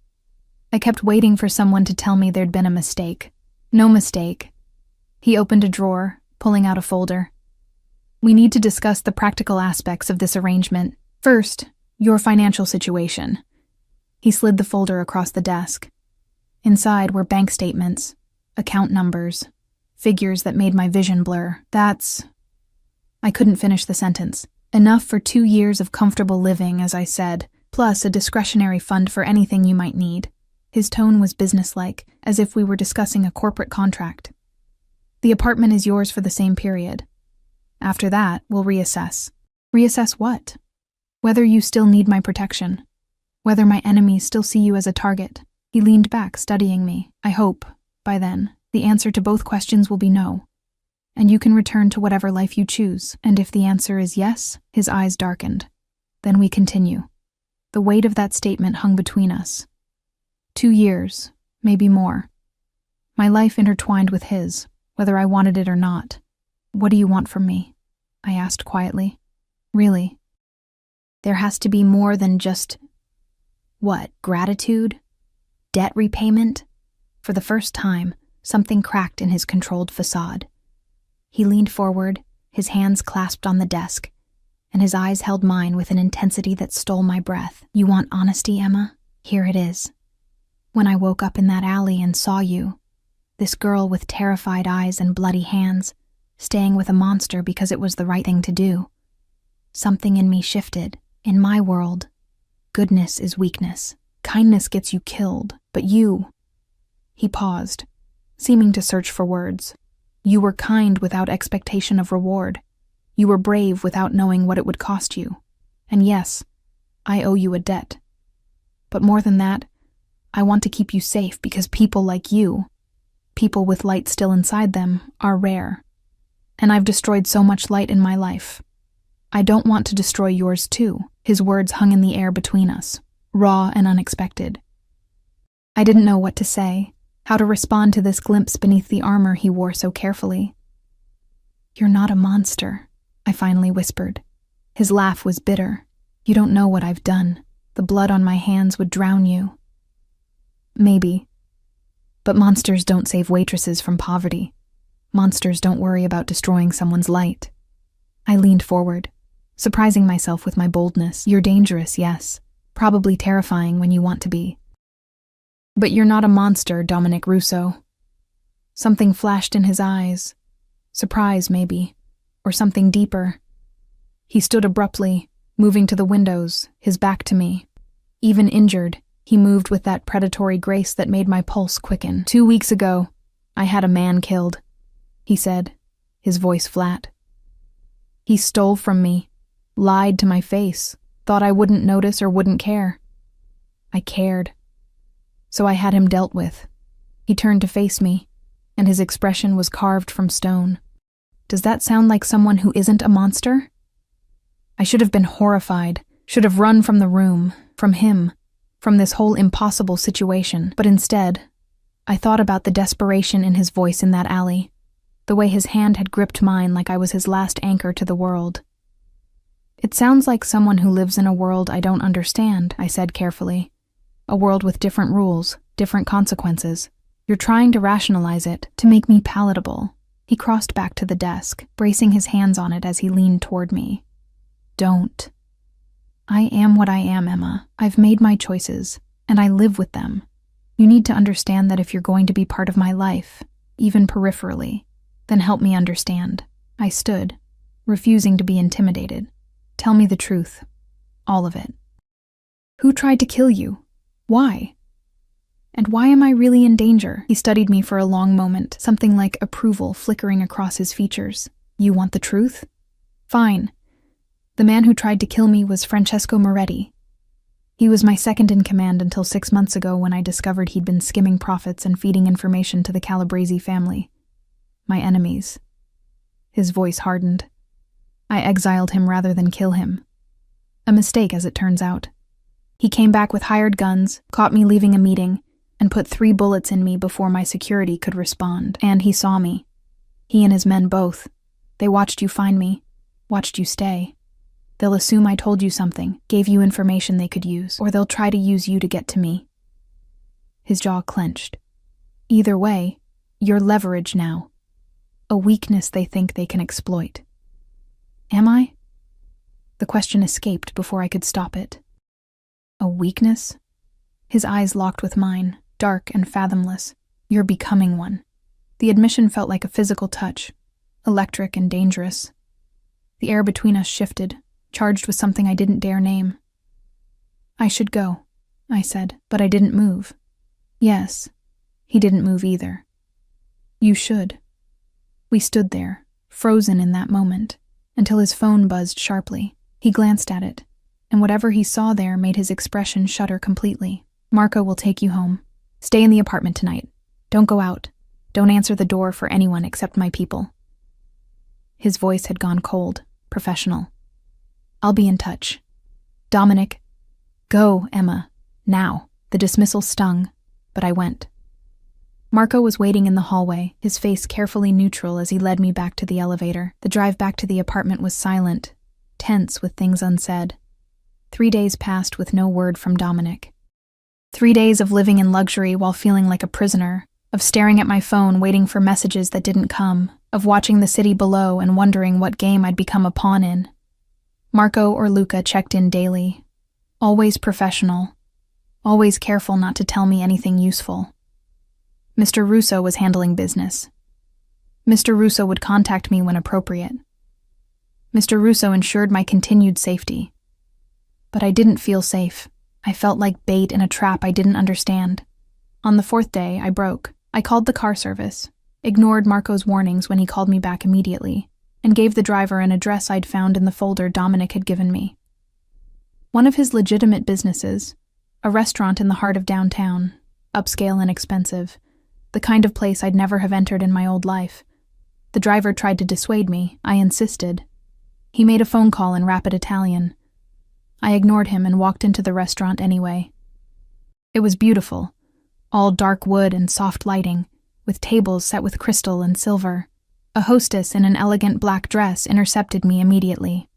I kept waiting for someone to tell me there'd been a mistake. No mistake. He opened a drawer, pulling out a folder. We need to discuss the practical aspects of this arrangement. First, your financial situation. He slid the folder across the desk. Inside were bank statements, account numbers, figures that made my vision blur. I couldn't finish the sentence. Enough for 2 years of comfortable living, as I said, plus a discretionary fund for anything you might need. His tone was businesslike, as if we were discussing a corporate contract. The apartment is yours for the same period. After that, we'll reassess. Reassess what? Whether you still need my protection. Whether my enemies still see you as a target. He leaned back, studying me. I hope, by then, the answer to both questions will be no. And you can return to whatever life you choose. And if the answer is yes, his eyes darkened. Then we continue. The weight of that statement hung between us. 2 years, maybe more. My life intertwined with his, whether I wanted it or not. What do you want from me? I asked quietly. Really? There has to be more than just... What, gratitude? Debt repayment? For the first time, something cracked in his controlled facade. He leaned forward, his hands clasped on the desk, and his eyes held mine with an intensity that stole my breath. You want honesty, Emma? Here it is. When I woke up in that alley and saw you, this girl with terrified eyes and bloody hands, staying with a monster because it was the right thing to do, something in me shifted. In my world, goodness is weakness. Kindness gets you killed, but you... He paused, seeming to search for words. You were kind without expectation of reward. You were brave without knowing what it would cost you. And yes, I owe you a debt. But more than that, I want to keep you safe because people like you, people with light still inside them, are rare. And I've destroyed so much light in my life. I don't want to destroy yours too. His words hung in the air between us, raw and unexpected. I didn't know what to say, how to respond to this glimpse beneath the armor he wore so carefully. You're not a monster, I finally whispered. His laugh was bitter. You don't know what I've done. The blood on my hands would drown you. Maybe. But monsters don't save waitresses from poverty. Monsters don't worry about destroying someone's light. I leaned forward, surprising myself with my boldness. You're dangerous, yes. Probably terrifying when you want to be. But you're not a monster, Dominic Russo. Something flashed in his eyes. Surprise, maybe. Or something deeper. He stood abruptly, moving to the windows, his back to me. Even injured, he moved with that predatory grace that made my pulse quicken. 2 weeks ago, I had a man killed, he said, his voice flat. He stole from me, lied to my face, thought I wouldn't notice or wouldn't care. I cared. So I had him dealt with. He turned to face me, and his expression was carved from stone. Does that sound like someone who isn't a monster? I should have been horrified, should have run from the room, from him, from this whole impossible situation. But instead, I thought about the desperation in his voice in that alley, the way his hand had gripped mine like I was his last anchor to the world. It sounds like someone who lives in a world I don't understand, I said carefully. A world with different rules, different consequences. You're trying to rationalize it, to make me palatable. He crossed back to the desk, bracing his hands on it as he leaned toward me. Don't. I am what I am, Emma. I've made my choices, and I live with them. You need to understand that if you're going to be part of my life, even peripherally, then help me understand. I stood, refusing to be intimidated. Tell me the truth. All of it. Who tried to kill you? Why? And why am I really in danger? He studied me for a long moment, something like approval flickering across his features. You want the truth? Fine. The man who tried to kill me was Francesco Moretti. He was my second in command until 6 months ago when I discovered he'd been skimming profits and feeding information to the Calabrese family. My enemies. His voice hardened. I exiled him rather than kill him. A mistake, as it turns out. He came back with hired guns, caught me leaving a meeting, and put 3 bullets in me before my security could respond. And he saw me. He and his men both. They watched you find me, watched you stay. They'll assume I told you something, gave you information they could use, or they'll try to use you to get to me. His jaw clenched. Either way, you're leverage now. A weakness they think they can exploit. Am I? The question escaped before I could stop it. A weakness? His eyes locked with mine, dark and fathomless. You're becoming one. The admission felt like a physical touch, electric and dangerous. The air between us shifted, charged with something I didn't dare name. I should go, I said, but I didn't move. Yes, he didn't move either. You should. We stood there, frozen in that moment, until his phone buzzed sharply. He glanced at it, and whatever he saw there made his expression shudder completely. Marco will take you home. Stay in the apartment tonight. Don't go out. Don't answer the door for anyone except my people. His voice had gone cold, professional. I'll be in touch. Dominic. Go, Emma. Now. The dismissal stung, but I went. Marco was waiting in the hallway, his face carefully neutral as he led me back to the elevator. The drive back to the apartment was silent, tense with things unsaid. 3 days passed with no word from Dominic. 3 days of living in luxury while feeling like a prisoner, of staring at my phone waiting for messages that didn't come, of watching the city below and wondering what game I'd become a pawn in. Marco or Luca checked in daily. Always professional. Always careful not to tell me anything useful. Mr. Russo was handling business. Mr. Russo would contact me when appropriate. Mr. Russo ensured my continued safety. But I didn't feel safe. I felt like bait in a trap I didn't understand. On the 4th day, I broke. I called the car service, ignored Marco's warnings when he called me back immediately, and gave the driver an address I'd found in the folder Dominic had given me. One of his legitimate businesses, a restaurant in the heart of downtown, upscale and expensive, the kind of place I'd never have entered in my old life. The driver tried to dissuade me. I insisted. He made a phone call in rapid Italian. I ignored him and walked into the restaurant anyway. It was beautiful, all dark wood and soft lighting, with tables set with crystal and silver. A hostess in an elegant black dress intercepted me immediately.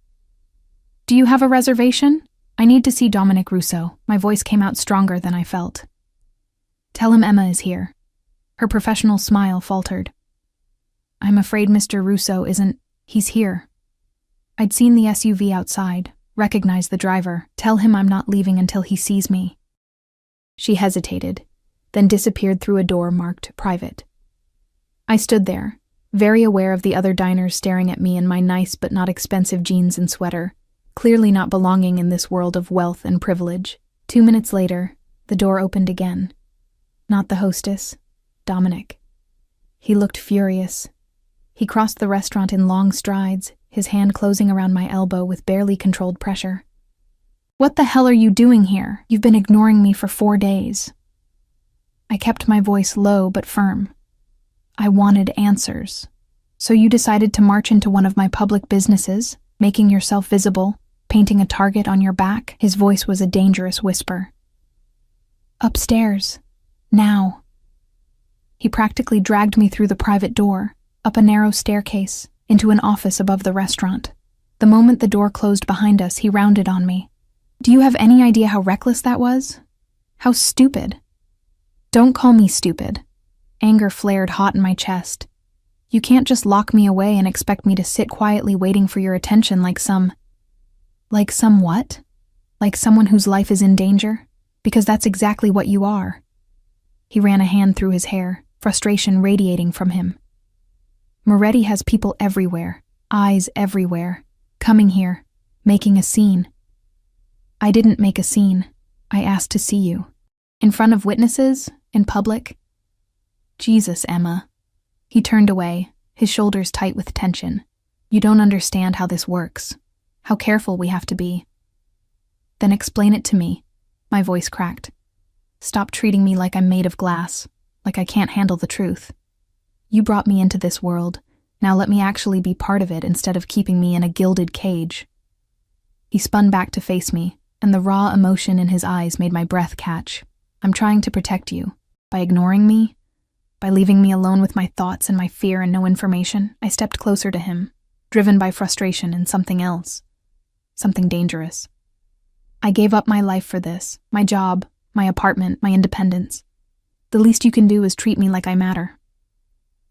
Do you have a reservation? I need to see Dominic Russo. My voice came out stronger than I felt. Tell him Emma is here. Her professional smile faltered. I'm afraid Mr. Russo isn't. He's here. I'd seen the SUV outside, recognized the driver. Tell him I'm not leaving until he sees me. She hesitated, then disappeared through a door marked private. I stood there, very aware of the other diners staring at me in my nice but not expensive jeans and sweater, clearly not belonging in this world of wealth and privilege. 2 minutes later, the door opened again. Not the hostess, Dominic. He looked furious. He crossed the restaurant in long strides, his hand closing around my elbow with barely controlled pressure. What the hell are you doing here? You've been ignoring me for 4 days. I kept my voice low but firm. I wanted answers. So you decided to march into one of my public businesses, making yourself visible, painting a target on your back? His voice was a dangerous whisper. Upstairs. Now. He practically dragged me through the private door, up a narrow staircase, into an office above the restaurant. The moment the door closed behind us, he rounded on me. Do you have any idea how reckless that was? How stupid? Don't call me stupid. Anger flared hot in my chest. You can't just lock me away and expect me to sit quietly waiting for your attention like some what? Like someone whose life is in danger? Because that's exactly what you are. He ran a hand through his hair, frustration radiating from him. Moretti has people everywhere, eyes everywhere, coming here, making a scene. I didn't make a scene. I asked to see you. In front of witnesses? In public? Jesus, Emma. He turned away, his shoulders tight with tension. You don't understand how this works. How careful we have to be. Then explain it to me. My voice cracked. Stop treating me like I'm made of glass, like I can't handle the truth. You brought me into this world. Now let me actually be part of it instead of keeping me in a gilded cage. He spun back to face me, and the raw emotion in his eyes made my breath catch. I'm trying to protect you. By ignoring me? By leaving me alone with my thoughts and my fear and no information? I stepped closer to him, driven by frustration and something else. Something dangerous. I gave up my life for this, my job, my apartment, my independence. The least you can do is treat me like I matter.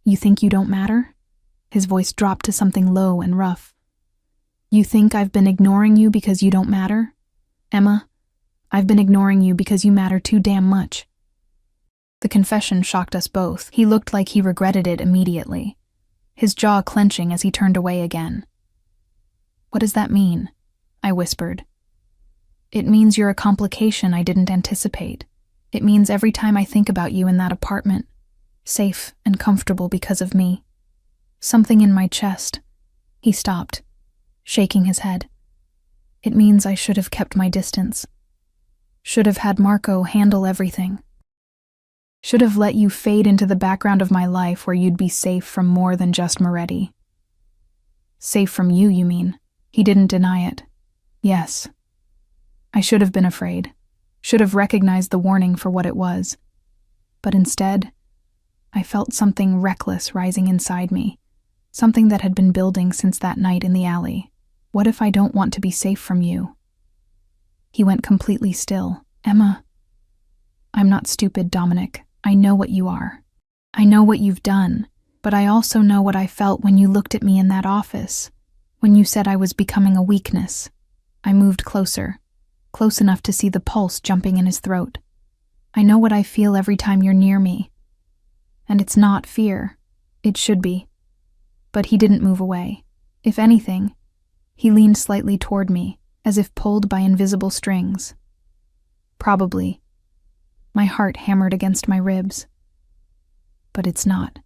You think you don't matter? His voice dropped to something low and rough. You think I've been ignoring you because you don't matter? Emma, I've been ignoring you because you matter too damn much. The confession shocked us both. He looked like he regretted it immediately, his jaw clenching as he turned away again. What does that mean? I whispered. It means you're a complication I didn't anticipate. It means every time I think about you in that apartment, safe and comfortable because of me. Something in my chest. He stopped, shaking his head. It means I should have kept my distance. Should have had Marco handle everything. Should have let you fade into the background of my life where you'd be safe from more than just Moretti. Safe from you, you mean? He didn't deny it. Yes. I should have been afraid. Should have recognized the warning for what it was. But instead, I felt something reckless rising inside me. Something that had been building since that night in the alley. What if I don't want to be safe from you? He went completely still. Emma. I'm not stupid, Dominic. I know what you are. I know what you've done. But I also know what I felt when you looked at me in that office. When you said I was becoming a weakness. I moved closer. Close enough to see the pulse jumping in his throat. I know what I feel every time you're near me. And it's not fear. It should be. But he didn't move away. If anything, he leaned slightly toward me, as if pulled by invisible strings. Probably. My heart hammered against my ribs. But it's not.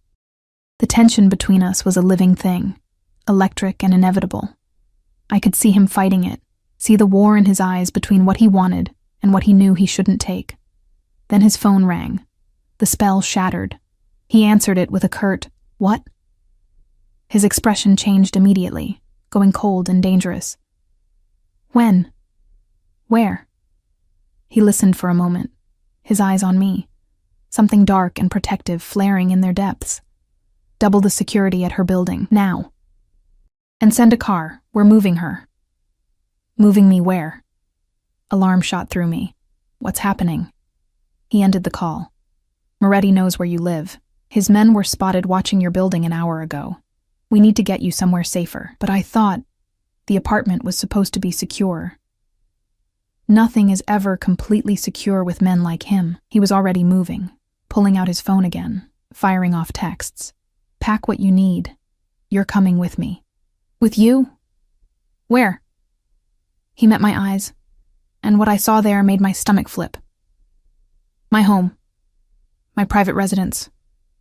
The tension between us was a living thing, electric and inevitable. I could see him fighting it, see the war in his eyes between what he wanted and what he knew he shouldn't take. Then his phone rang. The spell shattered. He answered it with a curt, "What?" His expression changed immediately, going cold and dangerous. When? Where? He listened for a moment, his eyes on me, something dark and protective flaring in their depths. Double the security at her building, now. And send a car, we're moving her. Moving me where? Alarm shot through me. What's happening? He ended the call. Moretti knows where you live. His men were spotted watching your building an hour ago. We need to get you somewhere safer. But I thought the apartment was supposed to be secure. Nothing is ever completely secure with men like him. He was already moving, pulling out his phone again, firing off texts. Pack what you need. You're coming with me. With you? Where? He met my eyes, and what I saw there made my stomach flip. My home. My private residence.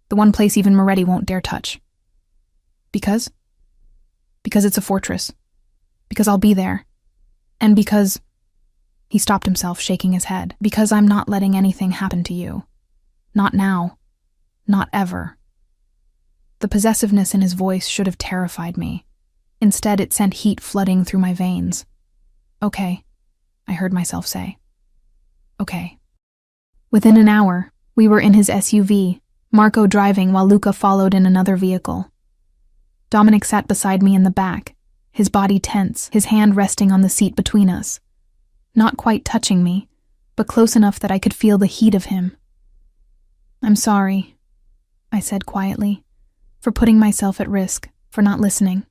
The one place even Moretti won't dare touch. Because? Because it's a fortress. Because I'll be there. And because... He stopped himself, shaking his head. Because I'm not letting anything happen to you. Not now. Not ever. The possessiveness in his voice should have terrified me. Instead, it sent heat flooding through my veins. Okay, I heard myself say. Okay. Within an hour, we were in his SUV, Marco driving while Luca followed in another vehicle. Dominic sat beside me in the back, his body tense, his hand resting on the seat between us. Not quite touching me, but close enough that I could feel the heat of him. I'm sorry, I said quietly, for putting myself at risk, for not listening.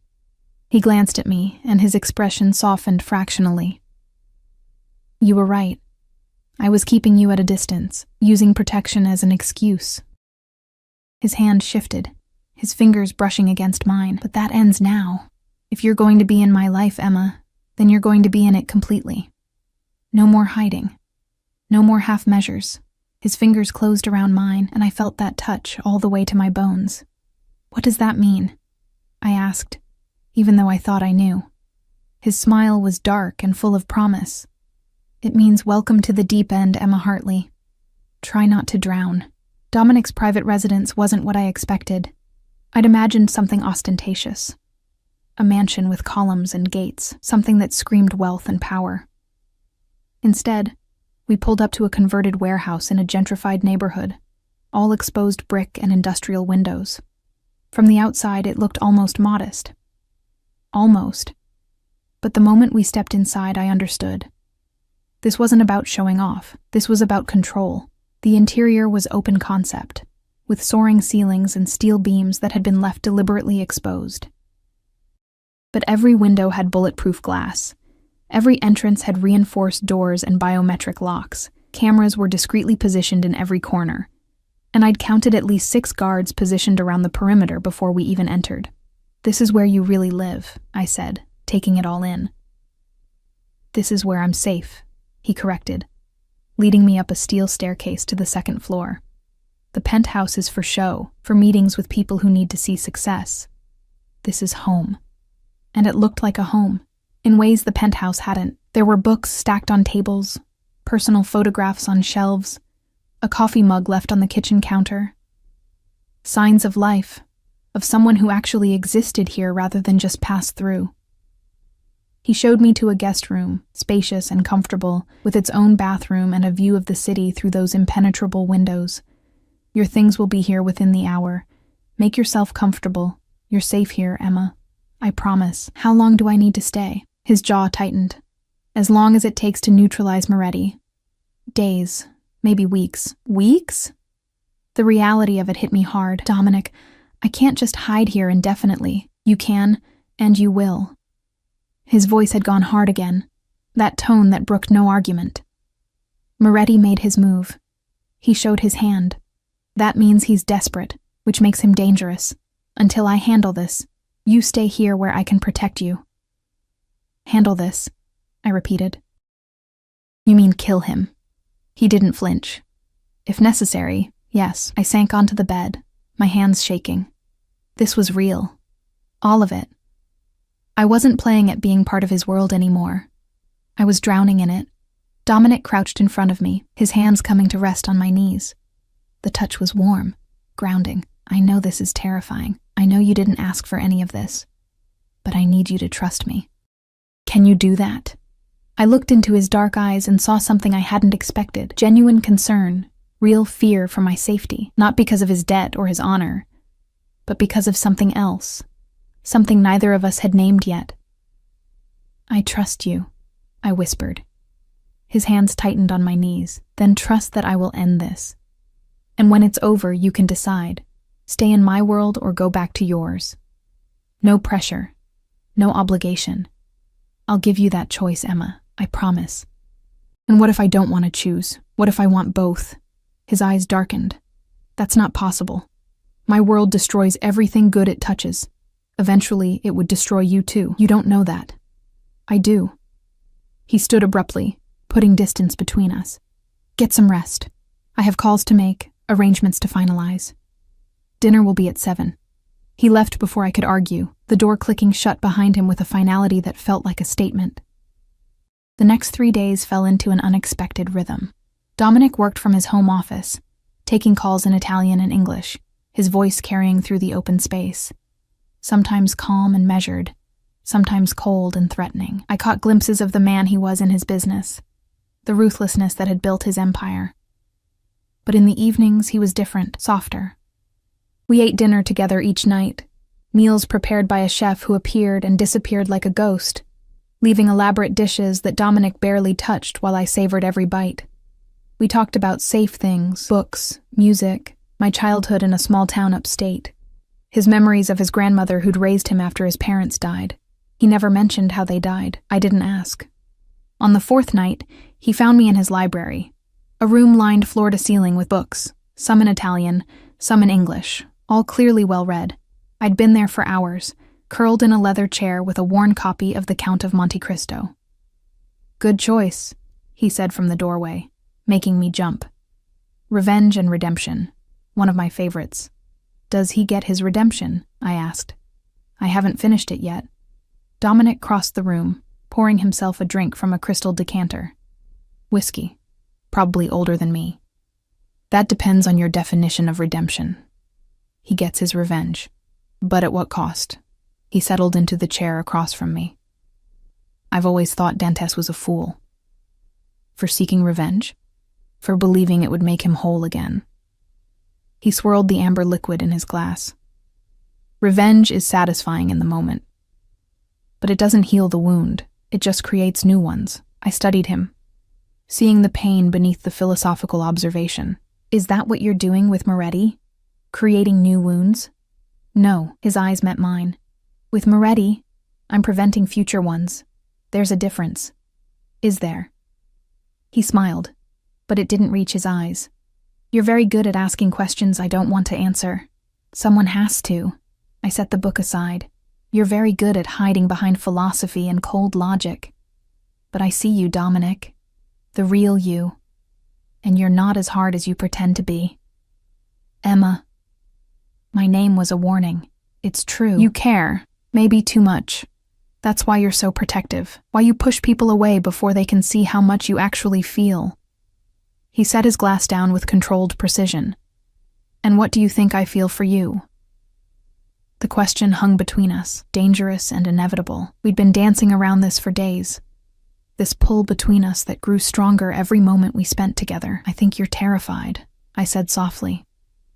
He glanced at me, and his expression softened fractionally. You were right. I was keeping you at a distance, using protection as an excuse. His hand shifted, his fingers brushing against mine. But that ends now. If you're going to be in my life, Emma, then you're going to be in it completely. No more hiding. No more half measures. His fingers closed around mine, and I felt that touch all the way to my bones. "What does that mean?" I asked, even though I thought I knew. His smile was dark and full of promise. "It means welcome to the deep end, Emma Hartley. Try not to drown." Dominic's private residence wasn't what I expected. I'd imagined something ostentatious. A mansion with columns and gates, something that screamed wealth and power. Instead, we pulled up to a converted warehouse in a gentrified neighborhood, all exposed brick and industrial windows. From the outside, it looked almost modest. Almost. But the moment we stepped inside, I understood. This wasn't about showing off. This was about control. The interior was open concept, with soaring ceilings and steel beams that had been left deliberately exposed. But every window had bulletproof glass. Every entrance had reinforced doors and biometric locks. Cameras were discreetly positioned in every corner, and I'd counted at least 6 guards positioned around the perimeter before we even entered. "This is where you really live," I said, taking it all in. "This is where I'm safe," he corrected, leading me up a steel staircase to the 2nd floor. "The penthouse is for show, for meetings with people who need to see success. This is home." And it looked like a home, in ways the penthouse hadn't. There were books stacked on tables, personal photographs on shelves, a coffee mug left on the kitchen counter. Signs of life, of someone who actually existed here rather than just passed through. He showed me to a guest room, spacious and comfortable, with its own bathroom and a view of the city through those impenetrable windows. "Your things will be here within the hour. Make yourself comfortable. You're safe here, Emma. I promise." "How long do I need to stay?" His jaw tightened. "As long as it takes to neutralize Moretti. Days, maybe weeks." "Weeks?" The reality of it hit me hard. "Dominic, I can't just hide here indefinitely. You can, and you will." His voice had gone hard again, that tone that brooked no argument. "Moretti made his move. He showed his hand. That means he's desperate, which makes him dangerous. Until I handle this, you stay here where I can protect you." "Handle this," I repeated. "You mean kill him?" He didn't flinch. "If necessary, yes." I sank onto the bed, my hands shaking. This was real. All of it. I wasn't playing at being part of his world anymore. I was drowning in it. Dominic crouched in front of me, his hands coming to rest on my knees. The touch was warm, grounding. "I know this is terrifying. I know you didn't ask for any of this. But I need you to trust me." "Can you do that?" I looked into his dark eyes and saw something I hadn't expected. Genuine concern, real fear for my safety. Not because of his debt or his honor, but because of something else. Something neither of us had named yet. "I trust you," I whispered. His hands tightened on my knees. "Then trust that I will end this. And when it's over, you can decide. Stay in my world or go back to yours. No pressure. No obligation. I'll give you that choice, Emma. I promise." "And what if I don't want to choose? What if I want both?" His eyes darkened. "That's not possible. My world destroys everything good it touches. Eventually, it would destroy you too. You don't know that." "I do." He stood abruptly, putting distance between us. "Get some rest. I have calls to make, arrangements to finalize. Dinner will be at 7. He left before I could argue, the door clicking shut behind him with a finality that felt like a statement. The next 3 days fell into an unexpected rhythm. Dominic worked from his home office, taking calls in Italian and English, his voice carrying through the open space. Sometimes calm and measured, sometimes cold and threatening. I caught glimpses of the man he was in his business, the ruthlessness that had built his empire. But in the evenings, he was different, softer. We ate dinner together each night, meals prepared by a chef who appeared and disappeared like a ghost, leaving elaborate dishes that Dominic barely touched while I savored every bite. We talked about safe things, books, music, my childhood in a small town upstate, his memories of his grandmother who'd raised him after his parents died. He never mentioned how they died. I didn't ask. On the 4th night, he found me in his library, a room lined floor to ceiling with books, some in Italian, some in English, all clearly well read. I'd been there for hours, curled in a leather chair with a worn copy of The Count of Monte Cristo. "Good choice," he said from the doorway, making me jump. Revenge and redemption, one of my favorites. Does he get his redemption? I asked. I haven't finished it yet. Dominic crossed the room, pouring himself a drink from a crystal decanter. Whiskey, probably older than me. That depends on your definition of redemption. He gets his revenge. But at what cost? He settled into the chair across from me. I've always thought Dantes was a fool. For seeking revenge? For believing it would make him whole again. He swirled the amber liquid in his glass. Revenge is satisfying in the moment. But it doesn't heal the wound, it just creates new ones. I studied him, seeing the pain beneath the philosophical observation. Is that what you're doing with Moretti? Creating new wounds? No, his eyes met mine. With Moretti, I'm preventing future ones. There's a difference. Is there? He smiled, but it didn't reach his eyes. You're very good at asking questions I don't want to answer. Someone has to. I set the book aside. You're very good at hiding behind philosophy and cold logic. But I see you, Dominic. The real you. And you're not as hard as you pretend to be. Emma. My name was a warning. It's true. You care. Maybe too much. That's why you're so protective. Why you push people away before they can see how much you actually feel. He set his glass down with controlled precision. And what do you think I feel for you? The question hung between us, dangerous and inevitable. We'd been dancing around this for days. This pull between us that grew stronger every moment we spent together. I think you're terrified, I said softly,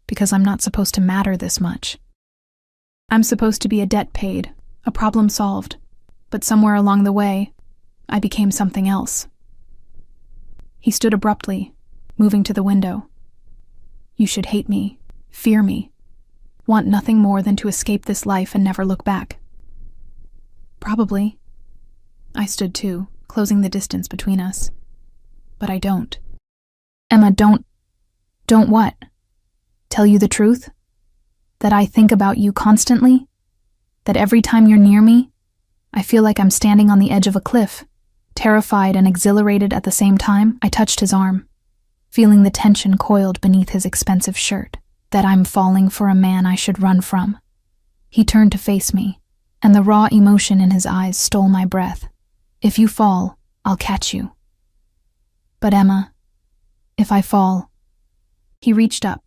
because I'm not supposed to matter this much. I'm supposed to be a debt paid, a problem solved, but somewhere along the way, I became something else. He stood abruptly, moving to the window. You should hate me, fear me, want nothing more than to escape this life and never look back. Probably. I stood too, closing the distance between us. But I don't. Emma, don't what? Tell you the truth? That I think about you constantly? That every time you're near me, I feel like I'm standing on the edge of a cliff, terrified and exhilarated at the same time? I touched his arm, feeling the tension coiled beneath his expensive shirt. That I'm falling for a man I should run from. He turned to face me, and the raw emotion in his eyes stole my breath. If you fall, I'll catch you. But Emma, if I fall... He reached up,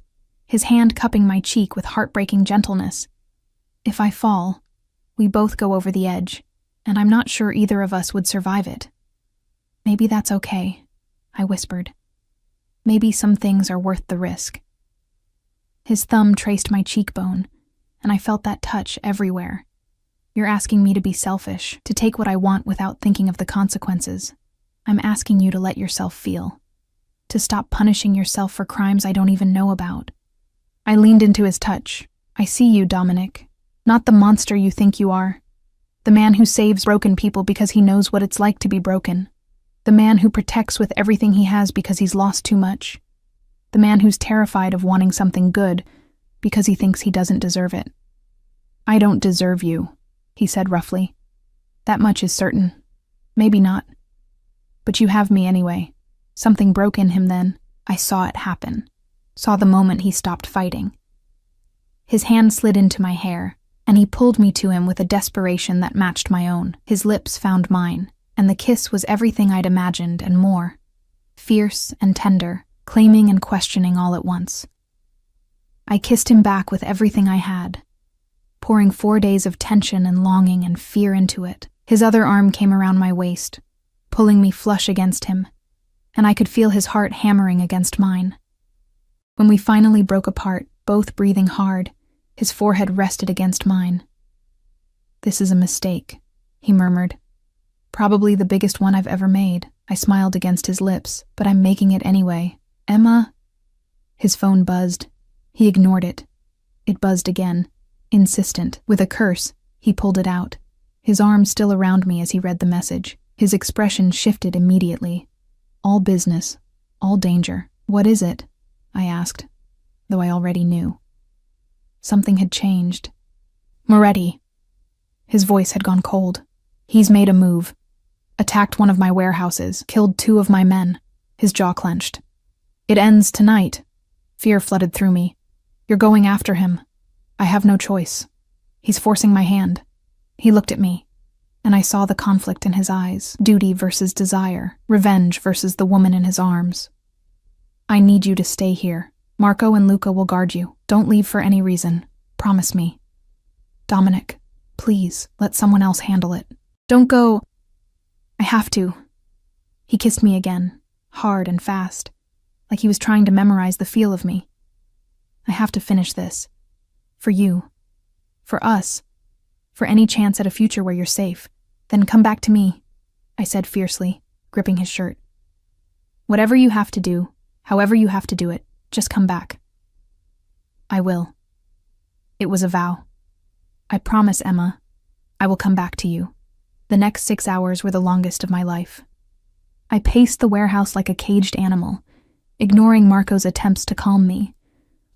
his hand cupping my cheek with heartbreaking gentleness. If I fall, we both go over the edge, and I'm not sure either of us would survive it. Maybe that's okay, I whispered. Maybe some things are worth the risk. His thumb traced my cheekbone, and I felt that touch everywhere. You're asking me to be selfish, to take what I want without thinking of the consequences. I'm asking you to let yourself feel, to stop punishing yourself for crimes I don't even know about. I leaned into his touch. I see you, Dominic. Not the monster you think you are. The man who saves broken people because he knows what it's like to be broken. The man who protects with everything he has because he's lost too much. The man who's terrified of wanting something good because he thinks he doesn't deserve it. I don't deserve you, he said roughly. That much is certain. Maybe not. But you have me anyway. Something broke in him then. I saw it happen. Saw the moment he stopped fighting. His hand slid into my hair, and he pulled me to him with a desperation that matched my own. His lips found mine, and the kiss was everything I'd imagined and more. Fierce and tender, claiming and questioning all at once. I kissed him back with everything I had, pouring 4 days of tension and longing and fear into it. His other arm came around my waist, pulling me flush against him, and I could feel his heart hammering against mine. When we finally broke apart, both breathing hard, his forehead rested against mine. This is a mistake, he murmured. Probably the biggest one I've ever made. I smiled against his lips, but I'm making it anyway. Emma? His phone buzzed. He ignored it. It buzzed again, insistent. With a curse, he pulled it out, his arm still around me as he read the message. His expression shifted immediately. All business, all danger. What is it? I asked, though I already knew. Something had changed. Moretti. His voice had gone cold. He's made a move. Attacked one of my warehouses, killed 2 of my men. His jaw clenched. It ends tonight. Fear flooded through me. You're going after him. I have no choice. He's forcing my hand. He looked at me, and I saw the conflict in his eyes. Duty versus desire. Revenge versus the woman in his arms. I need you to stay here. Marco and Luca will guard you. Don't leave for any reason. Promise me. Dominic, please, let someone else handle it. Don't go. I have to. He kissed me again, hard and fast, like he was trying to memorize the feel of me. I have to finish this. For you. For us. For any chance at a future where you're safe. Then come back to me, I said fiercely, gripping his shirt. Whatever you have to do, however you have to do it, just come back. I will. It was a vow. I promise, Emma, I will come back to you. The next 6 hours were the longest of my life. I paced the warehouse like a caged animal, ignoring Marco's attempts to calm me,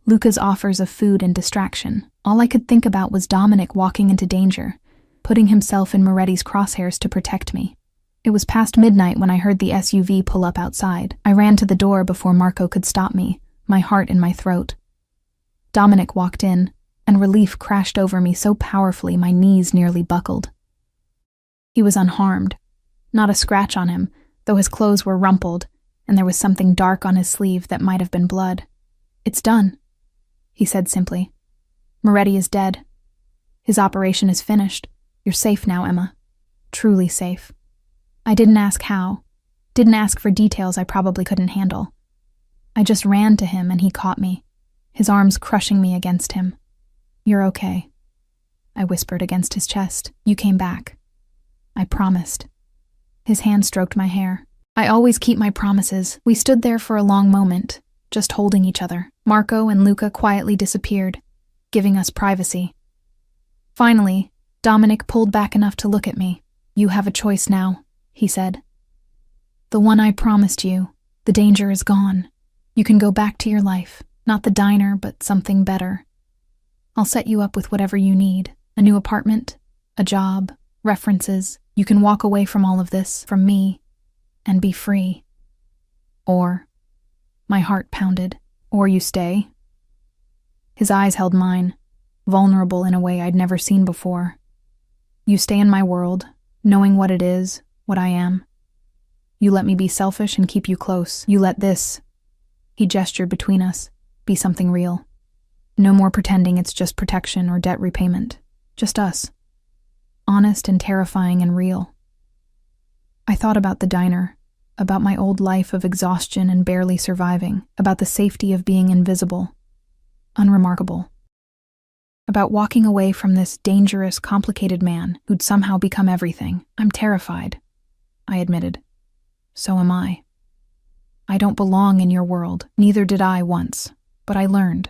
Luca's offers of food and distraction. All I could think about was Dominic walking into danger, putting himself in Moretti's crosshairs to protect me. It was past midnight when I heard the SUV pull up outside. I ran to the door before Marco could stop me, my heart in my throat. Dominic walked in, and relief crashed over me so powerfully my knees nearly buckled. He was unharmed. Not a scratch on him, though his clothes were rumpled, and there was something dark on his sleeve that might have been blood. It's done, he said simply. Moretti is dead. His operation is finished. You're safe now, Emma. Truly safe. I didn't ask how. Didn't ask for details I probably couldn't handle. I just ran to him and he caught me, his arms crushing me against him. You're okay, I whispered against his chest. You came back. I promised. His hand stroked my hair. I always keep my promises. We stood there for a long moment, just holding each other. Marco and Luca quietly disappeared, giving us privacy. Finally, Dominic pulled back enough to look at me. You have a choice now, he said. The one I promised you. The danger is gone. You can go back to your life. Not the diner, but something better. I'll set you up with whatever you need. A new apartment, a job, references. You can walk away from all of this, from me, and be free. Or, my heart pounded, or you stay. His eyes held mine, vulnerable in a way I'd never seen before. You stay in my world, knowing what it is, what I am. You let me be selfish and keep you close. You let this, he gestured between us, be something real. No more pretending it's just protection or debt repayment. Just us. Honest and terrifying and real. I thought about the diner, about my old life of exhaustion and barely surviving, about the safety of being invisible, unremarkable, about walking away from this dangerous, complicated man who'd somehow become everything. I'm terrified, I admitted. So am I. I don't belong in your world. Neither did I once, but I learned.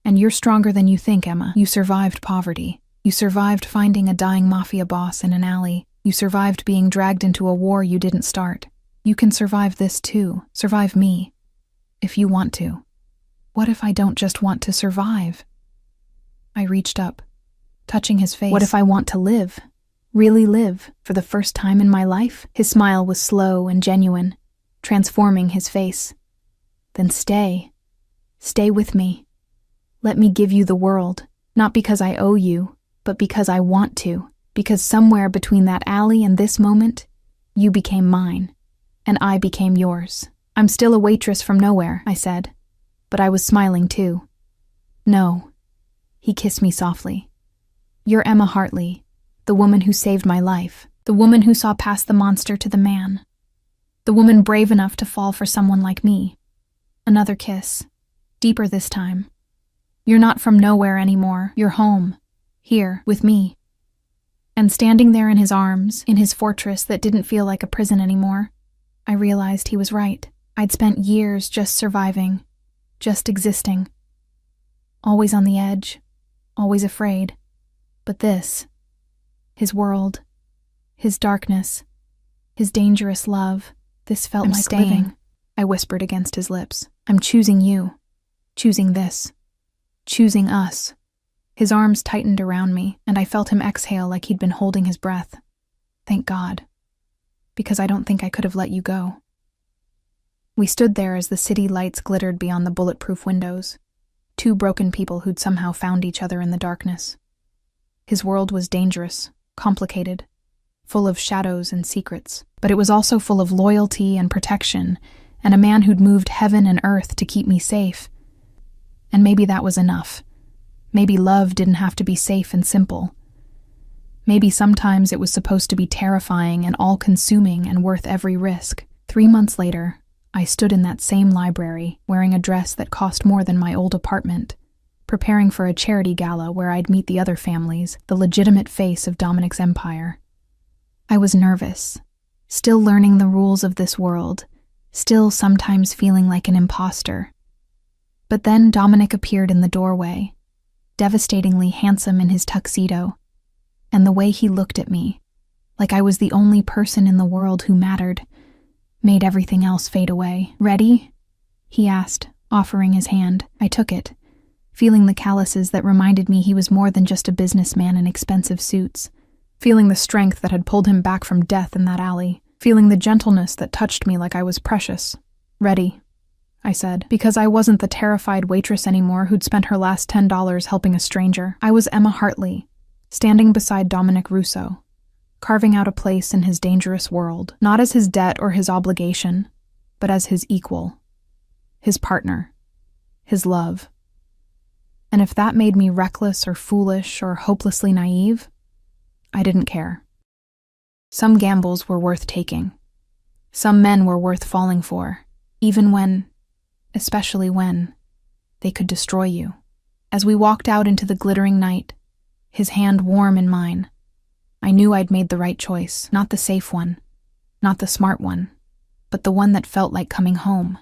And you're stronger than you think, Emma. You survived poverty. You survived finding a dying mafia boss in an alley. You survived being dragged into a war you didn't start. You can survive this too. Survive me. If you want to. What if I don't just want to survive? I reached up, touching his face. What if I want to live? Really live, for the first time in my life? His smile was slow and genuine, transforming his face. Then stay. Stay with me. Let me give you the world, not because I owe you, but because I want to, because somewhere between that alley and this moment, you became mine, and I became yours. I'm still a waitress from nowhere, I said, but I was smiling too. No. He kissed me softly. You're Emma Hartley, the woman who saved my life, the woman who saw past the monster to the man, the woman brave enough to fall for someone like me. Another kiss, deeper this time. You're not from nowhere anymore. You're home, here, with me. And standing there in his arms, in his fortress that didn't feel like a prison anymore, I realized he was right. I'd spent years just surviving, just existing. Always on the edge, always afraid. But this, his world, his darkness, his dangerous love, this felt like living. I whispered against his lips. I'm choosing you, choosing this, choosing us. His arms tightened around me, and I felt him exhale like he'd been holding his breath. Thank God. because I don't think I could have let you go." We stood there as the city lights glittered beyond the bulletproof windows, two broken people who'd somehow found each other in the darkness. His world was dangerous, complicated, full of shadows and secrets, but it was also full of loyalty and protection, and a man who'd moved heaven and earth to keep me safe. And maybe that was enough. Maybe love didn't have to be safe and simple. Maybe sometimes it was supposed to be terrifying and all-consuming and worth every risk. 3 months later, I stood in that same library, wearing a dress that cost more than my old apartment, preparing for a charity gala where I'd meet the other families, the legitimate face of Dominic's empire. I was nervous, still learning the rules of this world, still sometimes feeling like an imposter. But then Dominic appeared in the doorway, devastatingly handsome in his tuxedo, and the way he looked at me, like I was the only person in the world who mattered, made everything else fade away. "Ready?" he asked, offering his hand. I took it, feeling the calluses that reminded me he was more than just a businessman in expensive suits, feeling the strength that had pulled him back from death in that alley, feeling the gentleness that touched me like I was precious. "Ready," I said, because I wasn't the terrified waitress anymore who'd spent her last $10 helping a stranger. I was Emma Hartley, standing beside Dominic Russo, carving out a place in his dangerous world, not as his debt or his obligation, but as his equal, his partner, his love. And if that made me reckless or foolish or hopelessly naive, I didn't care. Some gambles were worth taking. Some men were worth falling for, even when, especially when, they could destroy you. As we walked out into the glittering night, his hand warm in mine, I knew I'd made the right choice, not the safe one, not the smart one, but the one that felt like coming home.